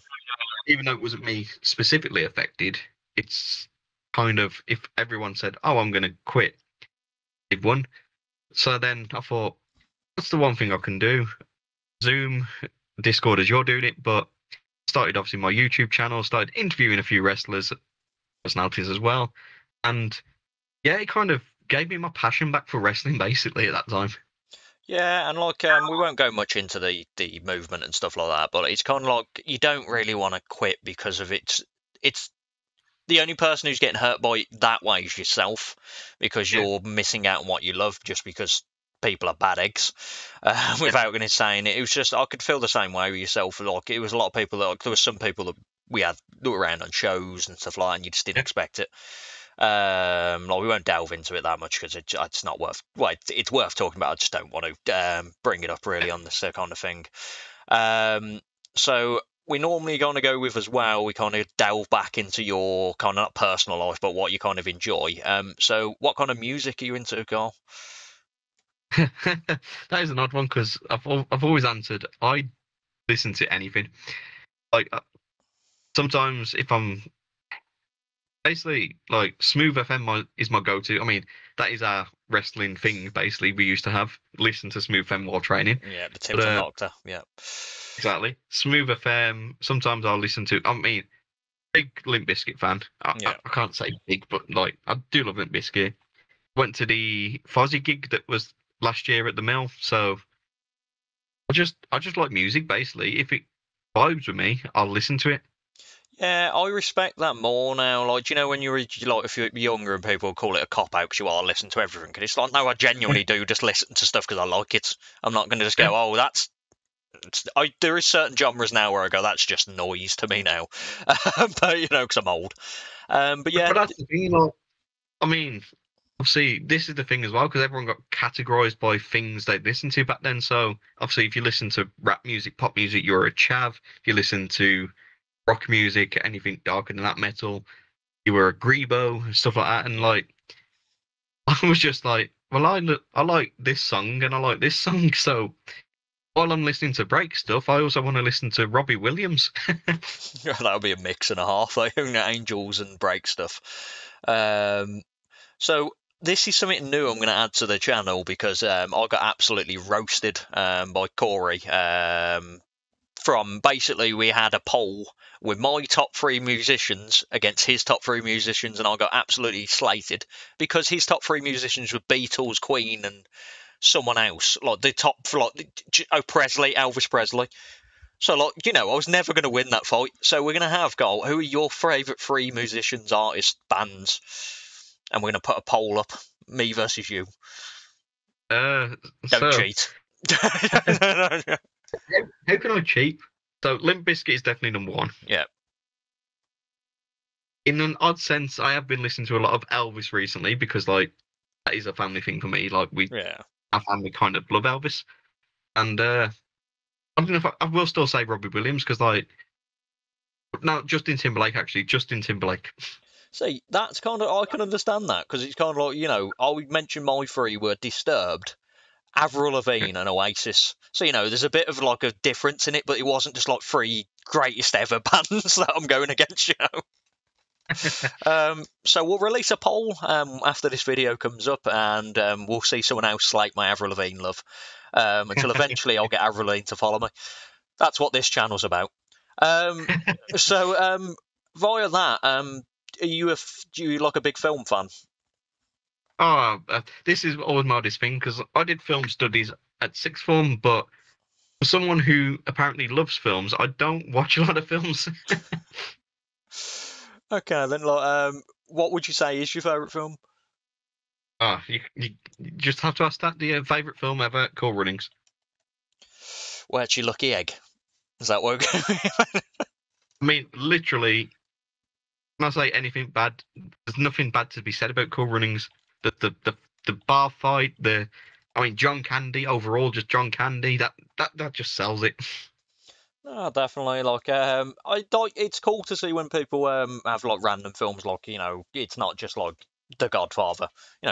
even though it wasn't me specifically affected, it's kind of if everyone said, "Oh, I'm going to quit," they've won. So then I thought, what's the one thing I can do? Zoom, Discord as you're doing it, but started obviously my YouTube channel, started interviewing a few wrestlers, personalities as well, and yeah, it kind of gave me my passion back for wrestling basically at that time. Yeah, and like we won't go much into the movement and stuff like that, but it's kind of like you don't really want to quit because of it's the only person who's getting hurt by it that way is yourself, because Yeah, you're missing out on what you love just because people are bad eggs. yeah, Without going saying it, it was just I could feel the same way with yourself. Like it was a lot of people that there was some people that we had that were around on shows and stuff like that, and you just didn't yeah. expect it. Like we won't delve into it that much because it's not worth. Well, it's worth talking about. I just don't want to bring it up really on this kind of thing. So we normally going to go with as well. We kind of delve back into your kind of not personal life, but what you kind of enjoy. So what kind of music are you into, Carl? That is an odd one because I've always answered I listen to anything. Like sometimes if I'm basically like Smooth FM is my go-to. I mean that is our wrestling thing. Basically, we used to have listen to Smooth FM while training. Yeah, the But Tipton Doctor. Yeah. exactly, Smooth FM. Sometimes I'll listen to. I mean, big Limp Bizkit fan. Yeah. I can't say big, but like I do love Limp Bizkit. Went to the Fozzy gig that was last year at the Mill, so I just like music basically. If it vibes with me, I'll listen to it. Yeah, I respect that more now. Like, when you were like, if you're younger and people call it a cop out because you are listen to everything, and it's like, no, I Yeah, genuinely do just listen to stuff because I like it. I'm not going to just yeah. go, oh, there is certain genres now where I go, that's just noise to me now. But because I'm old. But yeah, But that's the thing, like, I mean, obviously this is the thing as well because everyone got categorized by things they listened to back then. So obviously, if you listen to rap music, pop music, you're a chav. If you listen to rock music, anything darker than that, metal, you were a grebo, stuff like that. And yeah. like, I was just like, well, I like this song and I like this song, so while I'm listening to break stuff, I also want to listen to Robbie Williams. That'll be a mix and a half, like Angels and break stuff. Um, so this is something new I'm going to add to the channel because I got absolutely roasted by Corey from basically we had a poll with my top 3 musicians against his top 3 musicians, and I got absolutely slated because his top 3 musicians were Beatles, Queen, and someone else, like the top, Presley, Elvis Presley. So, like, I was never going to win that fight. So we're going to have, who are your favourite 3 musicians, artists, bands? And we're going to put a poll up, me versus you. Don't cheat. No. How can I cheat? So Limp Bizkit is definitely number 1. Yeah. In an odd sense, I have been listening to a lot of Elvis recently because, like, that is a family thing for me. Like, our family kind of love Elvis. And I don't know if I will still say Robbie Williams because, like, no, Justin Timberlake, actually. Justin Timberlake. See, that's kind of, I can understand that because it's kind of like, I would mention my 3 were Disturbed, Avril Lavigne, and Oasis. So, there's a bit of like a difference in it, but it wasn't just like 3 greatest ever bands that I'm going against, So we'll release a poll after this video comes up, and we'll see someone else slate my Avril Lavigne love until eventually I'll get Avril Lavigne to follow me. That's what this channel's about. So via that, are you like a big film fan? Oh, this is always my oddest thing because I did film studies at sixth form, but for someone who apparently loves films, I don't watch a lot of films. Okay, then, like, what would you say is your favourite film? You just have to ask that. The favourite film ever, Cool Runnings. Where's your lucky egg? Is that what? I mean, literally, when I say anything bad, there's nothing bad to be said about Cool Runnings. The bar fight, John Candy overall, just John Candy. That just sells it. No, definitely. Like, it's cool to see when people have like random films. Like, it's not just like The Godfather.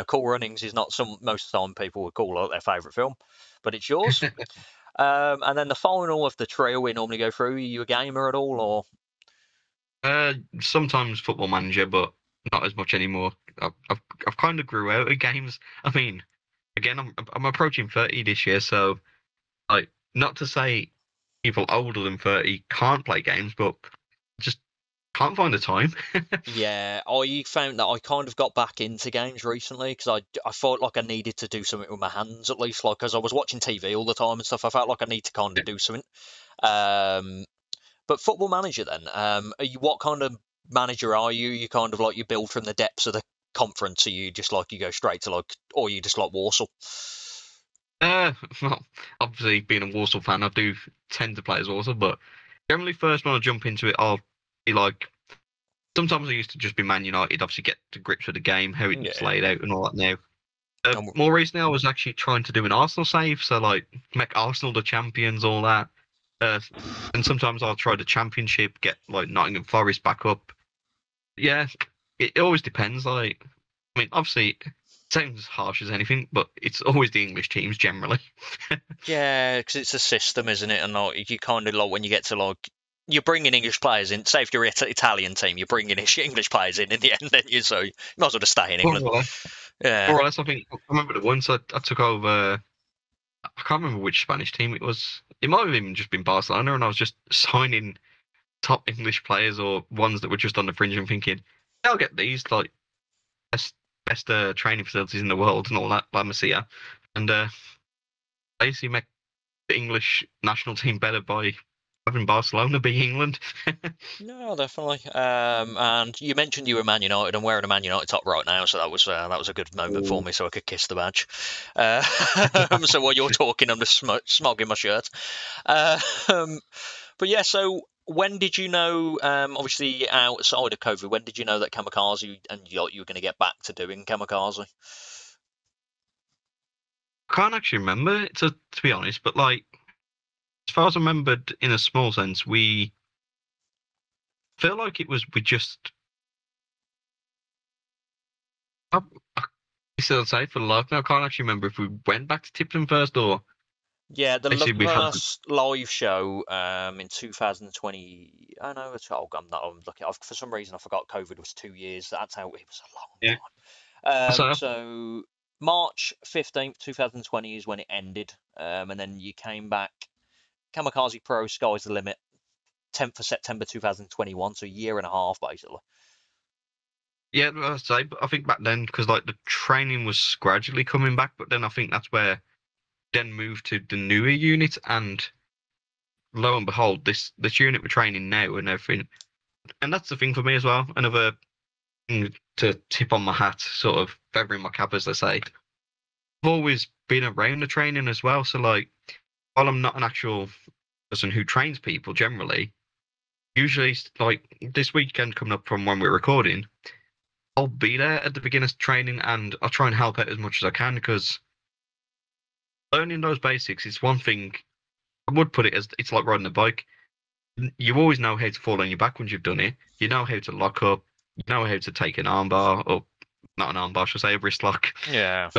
Cool Runnings is not most of the time people would call it their favourite film, but it's yours. And then the final of the trio we normally go through. Are you a gamer at all, or? Sometimes Football Manager, but not as much anymore. I've kind of grew out of games. I mean, again, I'm approaching 30 this year, so like, not to say people older than 30 can't play games, but just can't find the time. Yeah, I found that I kind of got back into games recently because I felt like I needed to do something with my hands at least, like because I was watching TV all the time and stuff. I felt like I need to kind of do something. But Football Manager then, what kind of manager are you? You kind of like you build from the depths of the conference, or you just like you go straight to like, or you just like Warsaw? Well, obviously being a Warsaw fan, I do tend to play as Warsaw, but generally first when I jump into it, I'll be like, sometimes I used to just be Man United, obviously get to grips with the game, how it's laid out and all that now. More recently, I was actually trying to do an Arsenal save, so like make Arsenal the champions, all that. And sometimes I'll try the Championship, get like Nottingham Forest back up. Yeah, it always depends. Like, I mean, obviously, it sounds harsh as anything, but it's always the English teams generally. Yeah, because it's a system, isn't it? And like you kind of like when you get to like you're bringing English players in. Say if you're an Italian team, you're bringing English players in the end, then you so you might as well just stay in England. More or less. Yeah. More or less, I think I remember the once I took over. I can't remember which Spanish team it was. It might have even just been Barcelona, and I was just signing top English players or ones that were just on the fringe and thinking, yeah, I'll get these, like best training facilities in the world and all that, La Masia, and basically make the English national team better by having Barcelona be England. No, definitely. And you mentioned you were Man United. I'm wearing a Man United top right now, so that was a good moment for me, so I could kiss the badge. So while you're talking, I'm just smogging my shirt. But yeah, so when did you know? Obviously, outside of COVID, when did you know that Kamikaze and you were going to get back to doing Kamikaze? I can't actually remember to be honest, but like as far as I remembered, in a small sense, we feel like it was we just. I, I still say for the life now, I can't actually remember if we went back to Tipton first or. Yeah, the Basically, last live show in 2020. I know it's I'm not. I'm looking. For some reason, I forgot COVID was 2 years. That's how it was a long time. So March 15th, 2020 is when it ended, and then you came back Kamikaze Pro Sky's the Limit, 10th of September 2021, so a year and a half basically. Yeah, I'd say, but I think back then, because like the training was gradually coming back, but then I think that's where then moved to the newer unit, and lo and behold, this unit we're training now and everything, and that's the thing for me as well. Another thing to tip on my hat, sort of feather in my cap, as they say. I've always been around the training as well, so like, while I'm not an actual person who trains people generally, usually like this weekend coming up from when we're recording, I'll be there at the beginner's training and I'll try and help out as much as I can, because learning those basics is one thing. I would put it as it's like riding a bike. You always know how to fall on your back once you've done it. You know how to lock up. You know how to take an armbar, or not an armbar, I should say a wrist lock. Yeah.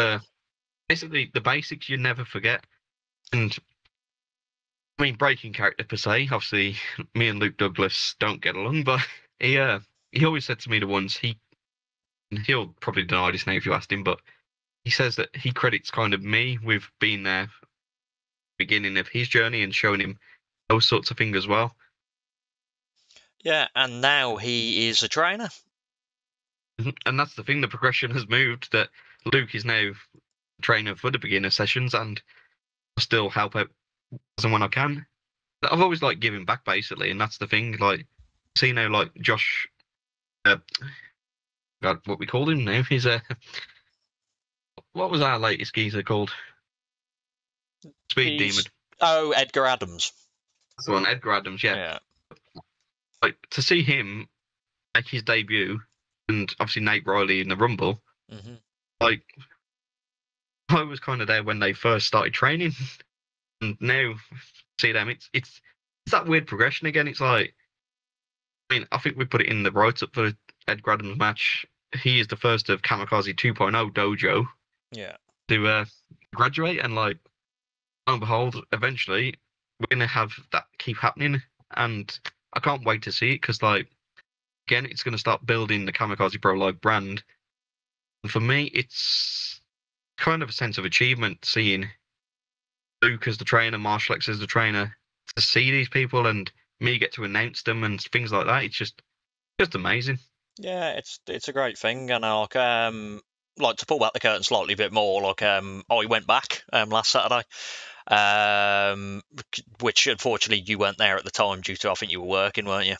Basically, the basics you never forget. And I mean, breaking character per se. Obviously, me and Luke Douglas don't get along, but he always said to me the once he'll probably deny this now if you asked him, but he says that he credits kind of me with being there beginning of his journey and showing him those sorts of things as well. Yeah, and now he is a trainer. And that's the thing, the progression has moved, that Luke is now a trainer for the beginner sessions, and I still help out as and when I can. I've always liked giving back, basically, and that's the thing. Like, see now, like Josh, God, what we called him now? He's what was our latest geezer called? Speed Demon. Oh, Edgar Adams. That's the one, Edgar Adams. Yeah. Like, to see him make his debut, and obviously Nate Riley in the Rumble. Mm-hmm. Like, I was kind of there when they first started training, and now see them. It's that weird progression again. It's like, I mean, I think we put it in the write-up for Edgar Adams match. He is the first of Kamikaze 2.0 dojo. Yeah. To graduate, and like, lo and behold, eventually we're gonna have that keep happening, and I can't wait to see it, because like, again, it's gonna start building the Kamikaze Pro Live brand. And for me, it's kind of a sense of achievement seeing Luke as the trainer, Marshall X as the trainer, to see these people and me get to announce them and things like that. It's just amazing. Yeah, it's a great thing, and like to pull back the curtain slightly a bit more. Like I went back last Saturday, which unfortunately you weren't there at the time due to, I think you were working, weren't you?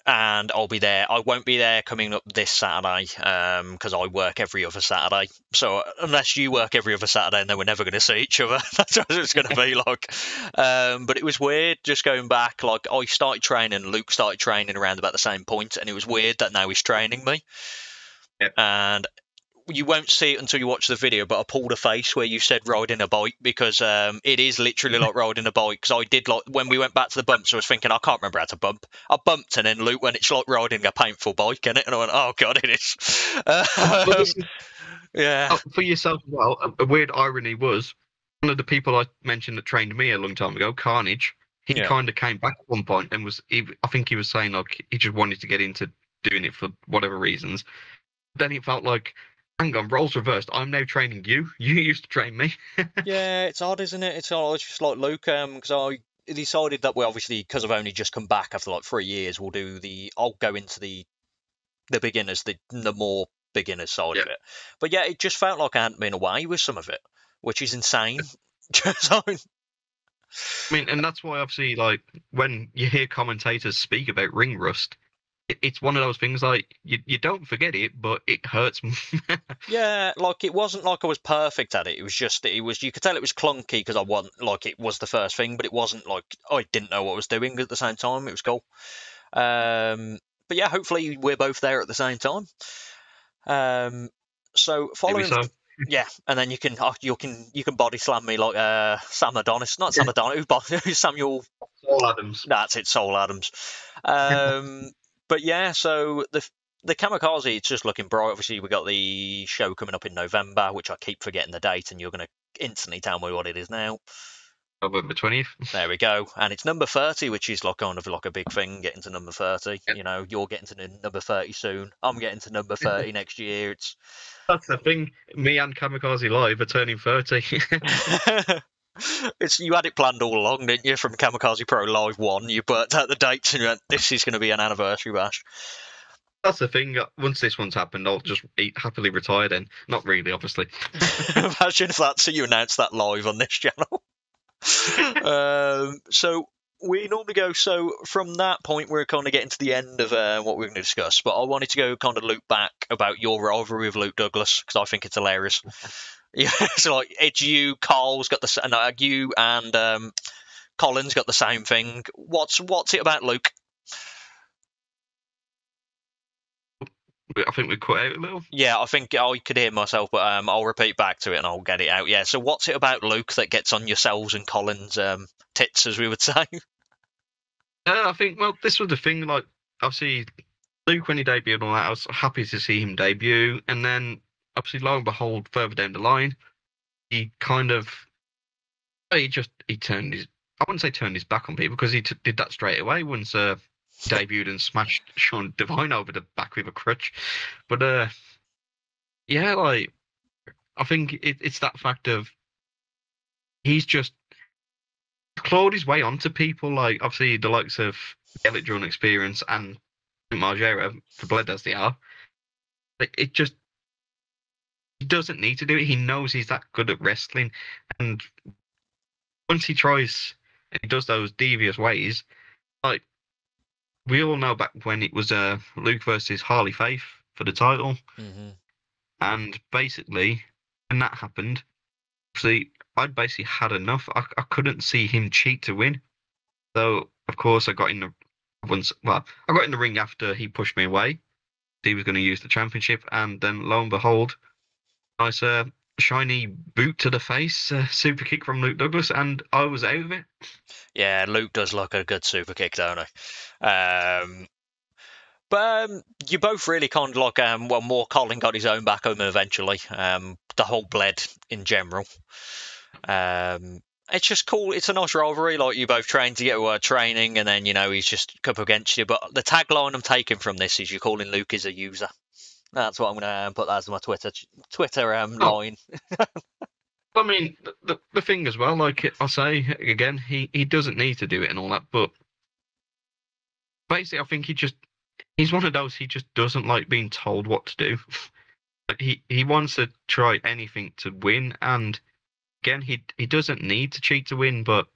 And I'll be there. I won't be there coming up this Saturday because I work every other Saturday. So unless you work every other Saturday, then we're never going to see each other. That's what it's going to be like. But it was weird just going back. Like, I started training, Luke started training around about the same point, and it was weird that now he's training me. Yep. And you won't see it until you watch the video, but I pulled a face where you said riding a bike, because it is literally like riding a bike. Because I did, like, when we went back to the bumps, I was thinking, I can't remember how to bump. I bumped, and then Luke went, it's like riding a painful bike, innit? And I went, oh god, it is. Yeah. For yourself as well, a weird irony was, one of the people I mentioned that trained me a long time ago, Carnage, he kind of came back at one point and I think he was saying like he just wanted to get into doing it for whatever reasons. Then it felt like, hang on, roles reversed. I'm now training you. You used to train me. Yeah, it's odd, isn't it? It's odd. It's just like Luke, because I decided that we obviously, because I've only just come back after like 3 years, I'll go into the beginners, the more beginners side of it. But yeah, it just felt like I hadn't been away with some of it, which is insane. I mean, and that's why obviously, like, when you hear commentators speak about ring rust, it's one of those things, like, you don't forget it, but it hurts. Yeah, like, it wasn't like I was perfect at it. It was just, you could tell it was clunky because I wasn't, like, it was the first thing, but it wasn't like I didn't know what I was doing at the same time. It was cool. But yeah, hopefully we're both there at the same time. So following, yeah, and then you can body slam me like Sam Adonis, not Sam Adonis, who's Samuel? Soul Adams. That's it, Soul Adams. But yeah, so the Kamikaze, it's just looking bright. Obviously, we got the show coming up in November, which I keep forgetting the date, and you're going to instantly tell me what it is now. November 20th. There we go. And it's number 30, which is like kind of like a big thing, getting to number 30. Yep. You know, you're getting to number 30 soon. I'm getting to number 30 next year. That's the thing. Me and Kamikaze Live are turning 30. You had it planned all along, didn't you? From Kamikaze Pro Live 1, you worked out the dates and you went, this is going to be an anniversary bash. That's the thing. Once this one's happened, I'll just happily retire then. Not really, obviously. Imagine if that's you announced that live on this channel. So we normally go, so from that point, we're kind of getting to the end of what we're going to discuss, but I wanted to go kind of loop back about your rivalry with Luke Douglas, because I think it's hilarious. Yeah, so like, it's you, Carl's got the, no, you and Colin's got the same thing. What's it about Luke? I think we cut out a little. Yeah, I think I could hear myself, but I'll repeat back to it and I'll get it out. Yeah, so what's it about Luke that gets on yourselves and Colin's tits, as we would say? I think, well, this was the thing. Like, obviously, Luke, when he debuted and all that, I was happy to see him debut. And then, obviously, lo and behold, further down the line, he kind of, he turned his, I wouldn't say turned his back on people, because he did that straight away once debuted and smashed Sean Devine over the back with a crutch. But yeah, like, I think it's that fact of he's just clawed his way onto people, like obviously the likes of Elliot Jordan Experience and Margera, for blood as they are. Like, it just, he doesn't need to do it. He knows he's that good at wrestling, and once he tries and he does those devious ways, like, we all know back when it was Luke versus Harley Faith for the title, and basically when that happened, see, I'd basically had enough. I couldn't see him cheat to win, so of course I got in the ring after he pushed me away. He was going to use the championship, and then lo and behold, nice shiny boot to the face, super kick from Luke Douglas, and I was out of it. Yeah, Luke does look a good super kick, don't he? But you both really kind of like, well, more Colin got his own back home eventually. The whole bled in general. It's just cool. It's a nice rivalry. Like, you both train to get training, and then, you know, he's just up against you. But the tagline I'm taking from this is you're calling Luke is a user. That's what I'm going to put that as my Twitter line. I mean, the thing as well, like I say again, he doesn't need to do it and all that, but basically, I think he's one of those, he just doesn't like being told what to do. he wants to try anything to win, and again, he doesn't need to cheat to win, but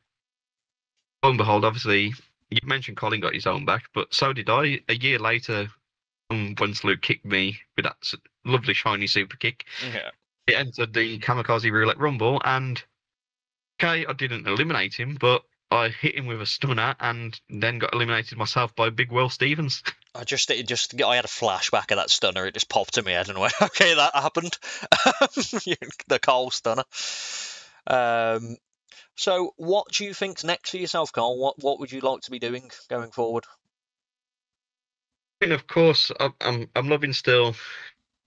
lo and behold, obviously, you mentioned Colin got his own back, but so did I. A year later, once Luke kicked me with that lovely shiny super kick, it entered the Kamikaze Roulette Rumble, and okay, I didn't eliminate him, but I hit him with a stunner and then got eliminated myself by Big Will Stevens. I had a flashback of that stunner. It just popped in my head and went, okay, that happened. The Carl stunner. So what do you think's next for yourself, Carl? What would you like to be doing going forward? I mean, of course, I'm loving still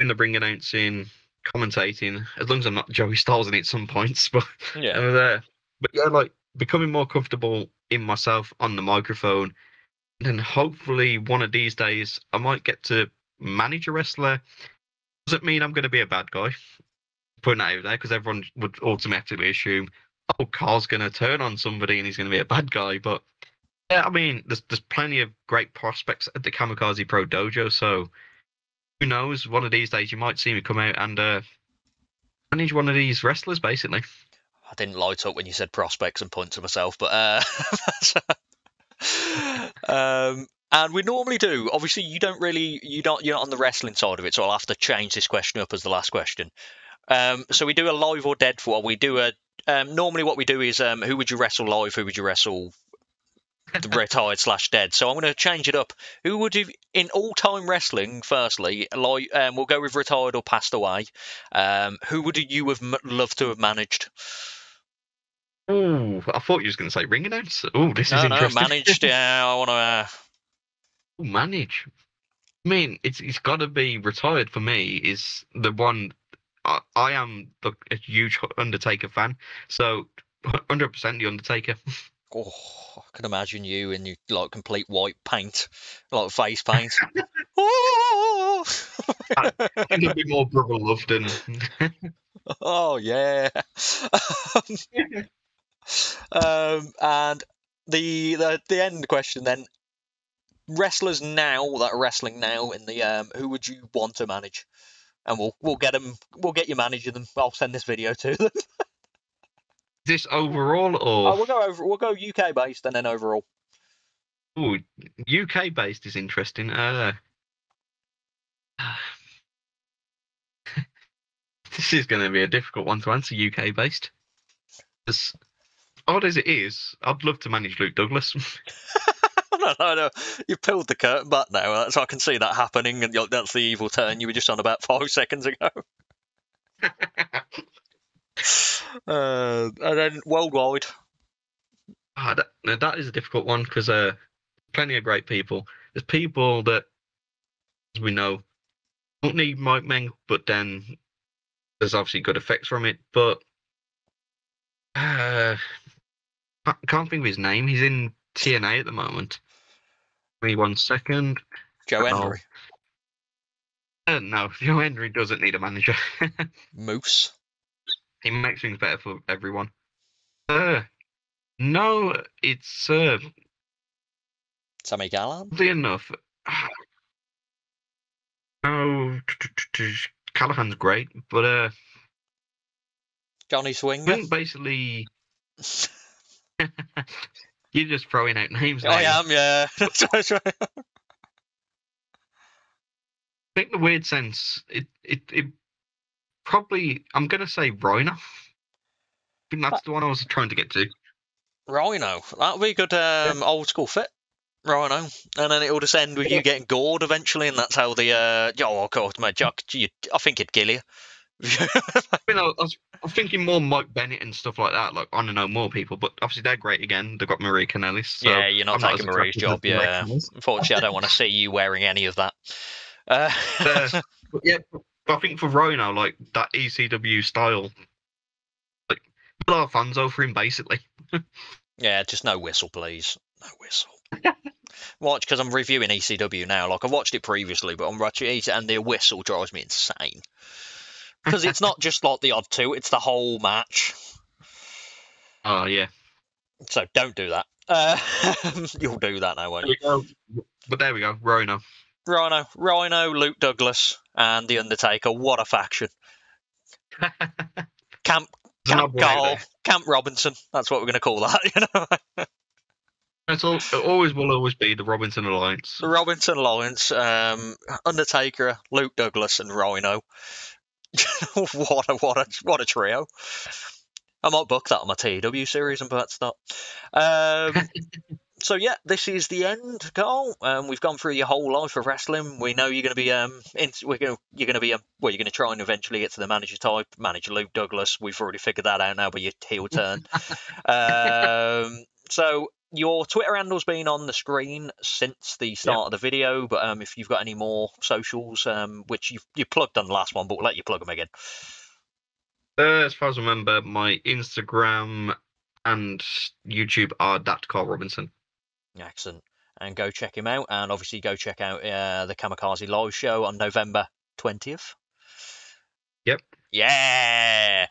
in the ring announcing, commentating, as long as I'm not Joey Styles in it at some points. But yeah, like becoming more comfortable in myself on the microphone, and then hopefully one of these days I might get to manage a wrestler. Doesn't mean I'm going to be a bad guy. Putting that out there, because everyone would automatically assume, oh, Carl's going to turn on somebody and he's going to be a bad guy. But yeah, I mean, there's plenty of great prospects at the Kamikaze Pro Dojo, so who knows? One of these days you might see me come out and manage one of these wrestlers, basically. I didn't light up when you said prospects and point to myself, but and we normally do. Obviously, you're not on the wrestling side of it, so I'll have to change this question up as the last question. So we do a live or dead for. We do a normally what we do is who would you wrestle live, who would you wrestle retired / dead. So I'm going to change it up. Who would you in all-time wrestling? Firstly, like we'll go with retired or passed away. Who would you have loved to have managed? Oh, I thought you was going to say ring announce. Oh, this is interesting. No, managed. Yeah, I want to. Manage. I mean, it's got to be retired for me. Is the one. I am a huge Undertaker fan, so 100% the Undertaker. Oh, I can imagine you in your like complete white paint, like face paint. I think it'd be more brother love than. Oh yeah. And the end question then: wrestlers now that are wrestling now in the who would you want to manage? And we'll get them. We'll get you managing them. I'll send this video to them. This overall or We'll go UK based and then overall. ooh, UK based is interesting. This is going to be a difficult one to answer. UK based. As odd as it is, I'd love to manage Luke Douglas. No. You've peeled the curtain back now, so I can see that happening, and that's the evil turn you were just on about 5 seconds ago. And then worldwide. That is a difficult one because plenty of great people. There's people that, as we know, don't need Mike Meng, but then there's obviously good effects from it. But I can't think of his name. He's in TNA at the moment. Give me 1 second. Joe Hendry. No, Joe Hendry doesn't need a manager. Moose. He makes things better for everyone. No, it's Sammy Gallan. oddly enough. No, Callahan's great, but Johnny Swinger. basically, you're just throwing out names. I am, yeah. I think the weird sense, it probably, I'm gonna say Rhino. I think that's the one I was trying to get to. Rhino. That'll be a good old school fit. Rhino. And then it'll just end with you getting gored eventually, and that's how the of course, mate, I think it'd kill you. I was thinking more Mike Bennett and stuff like that. Like, I don't know more people, but obviously they're great again. They've got Marie Kanellis. So yeah, you're not taking Marie's job. Yeah, unfortunately, I don't want to see you wearing any of that. But yeah, but I think for Rhino, like that ECW style, like a lot of Fonzo for him, basically. Yeah, just no whistle, please. No whistle. Watch, because I'm reviewing ECW now. Like, I've watched it previously, but I'm watching it, and the whistle drives me insane. Because it's not just like the odd two; it's the whole match. Oh yeah. So don't do that. You'll do that now, won't you? But there we go, Rhino. Rhino, Luke Douglas, and The Undertaker. What a faction. Camp Carl, Camp Robinson. That's what we're going to call that, you know. It will always be the Robinson Alliance. The Robinson Alliance, Undertaker, Luke Douglas, and Rhino. what a trio. I might book that on my TW series and perhaps not. So yeah, this is the end, Carl. We've gone through your whole life of wrestling. We know you're going to be you're going to try and eventually get to the manager type, manager Luke Douglas. We've already figured that out now, but your heel turn. So your Twitter handle's been on the screen since the start of the video, but if you've got any more socials, which you plugged on the last one, but we'll let you plug them again. As far as I remember, my Instagram and YouTube are that Karl Robinson. Excellent. And go check him out. And obviously go check out the Kamikaze live show on November 20th. Yep. Yeah.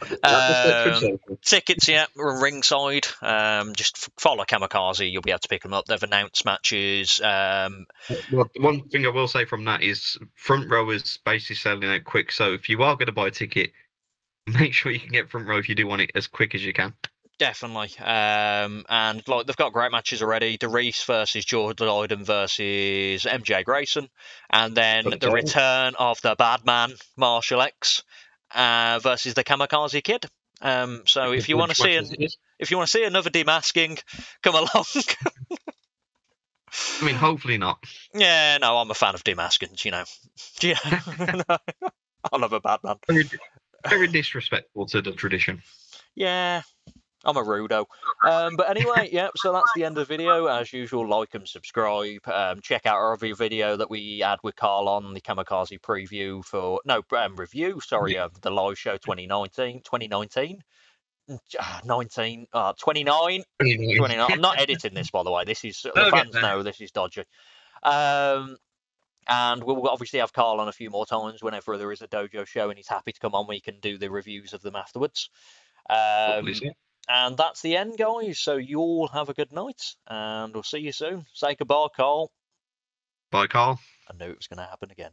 Tickets, yeah, are ringside. Just follow Kamikaze. You'll be able to pick them up. They've announced matches. Well, one thing I will say from that is front row is basically selling out quick. So if you are going to buy a ticket, make sure you can get front row if you do want it as quick as you can. Definitely. And like they've got great matches already. DeReese versus George Lydon versus MJ Grayson. And then the return of the bad man, Marshall X, versus the Kamikaze Kid. So if you want to see another demasking, come along. I mean, hopefully not. Yeah, no, I'm a fan of demaskings, you know. Yeah. I love a bad man. Very disrespectful to the tradition. Yeah. I'm a rudo. But anyway, yeah, so that's the end of the video. As usual, like and subscribe. Check out our other video that we had with Carl on the Kamikaze preview review, of the live show 2019. 29. I'm not editing this, by the way. This is, the fans know this is dodgy. And we'll obviously have Carl on a few more times whenever there is a dojo show and he's happy to come on. We can do the reviews of them afterwards. And that's the end, guys. So you all have a good night, and we'll see you soon. Say goodbye, Carl. Bye, Carl. I knew it was going to happen again.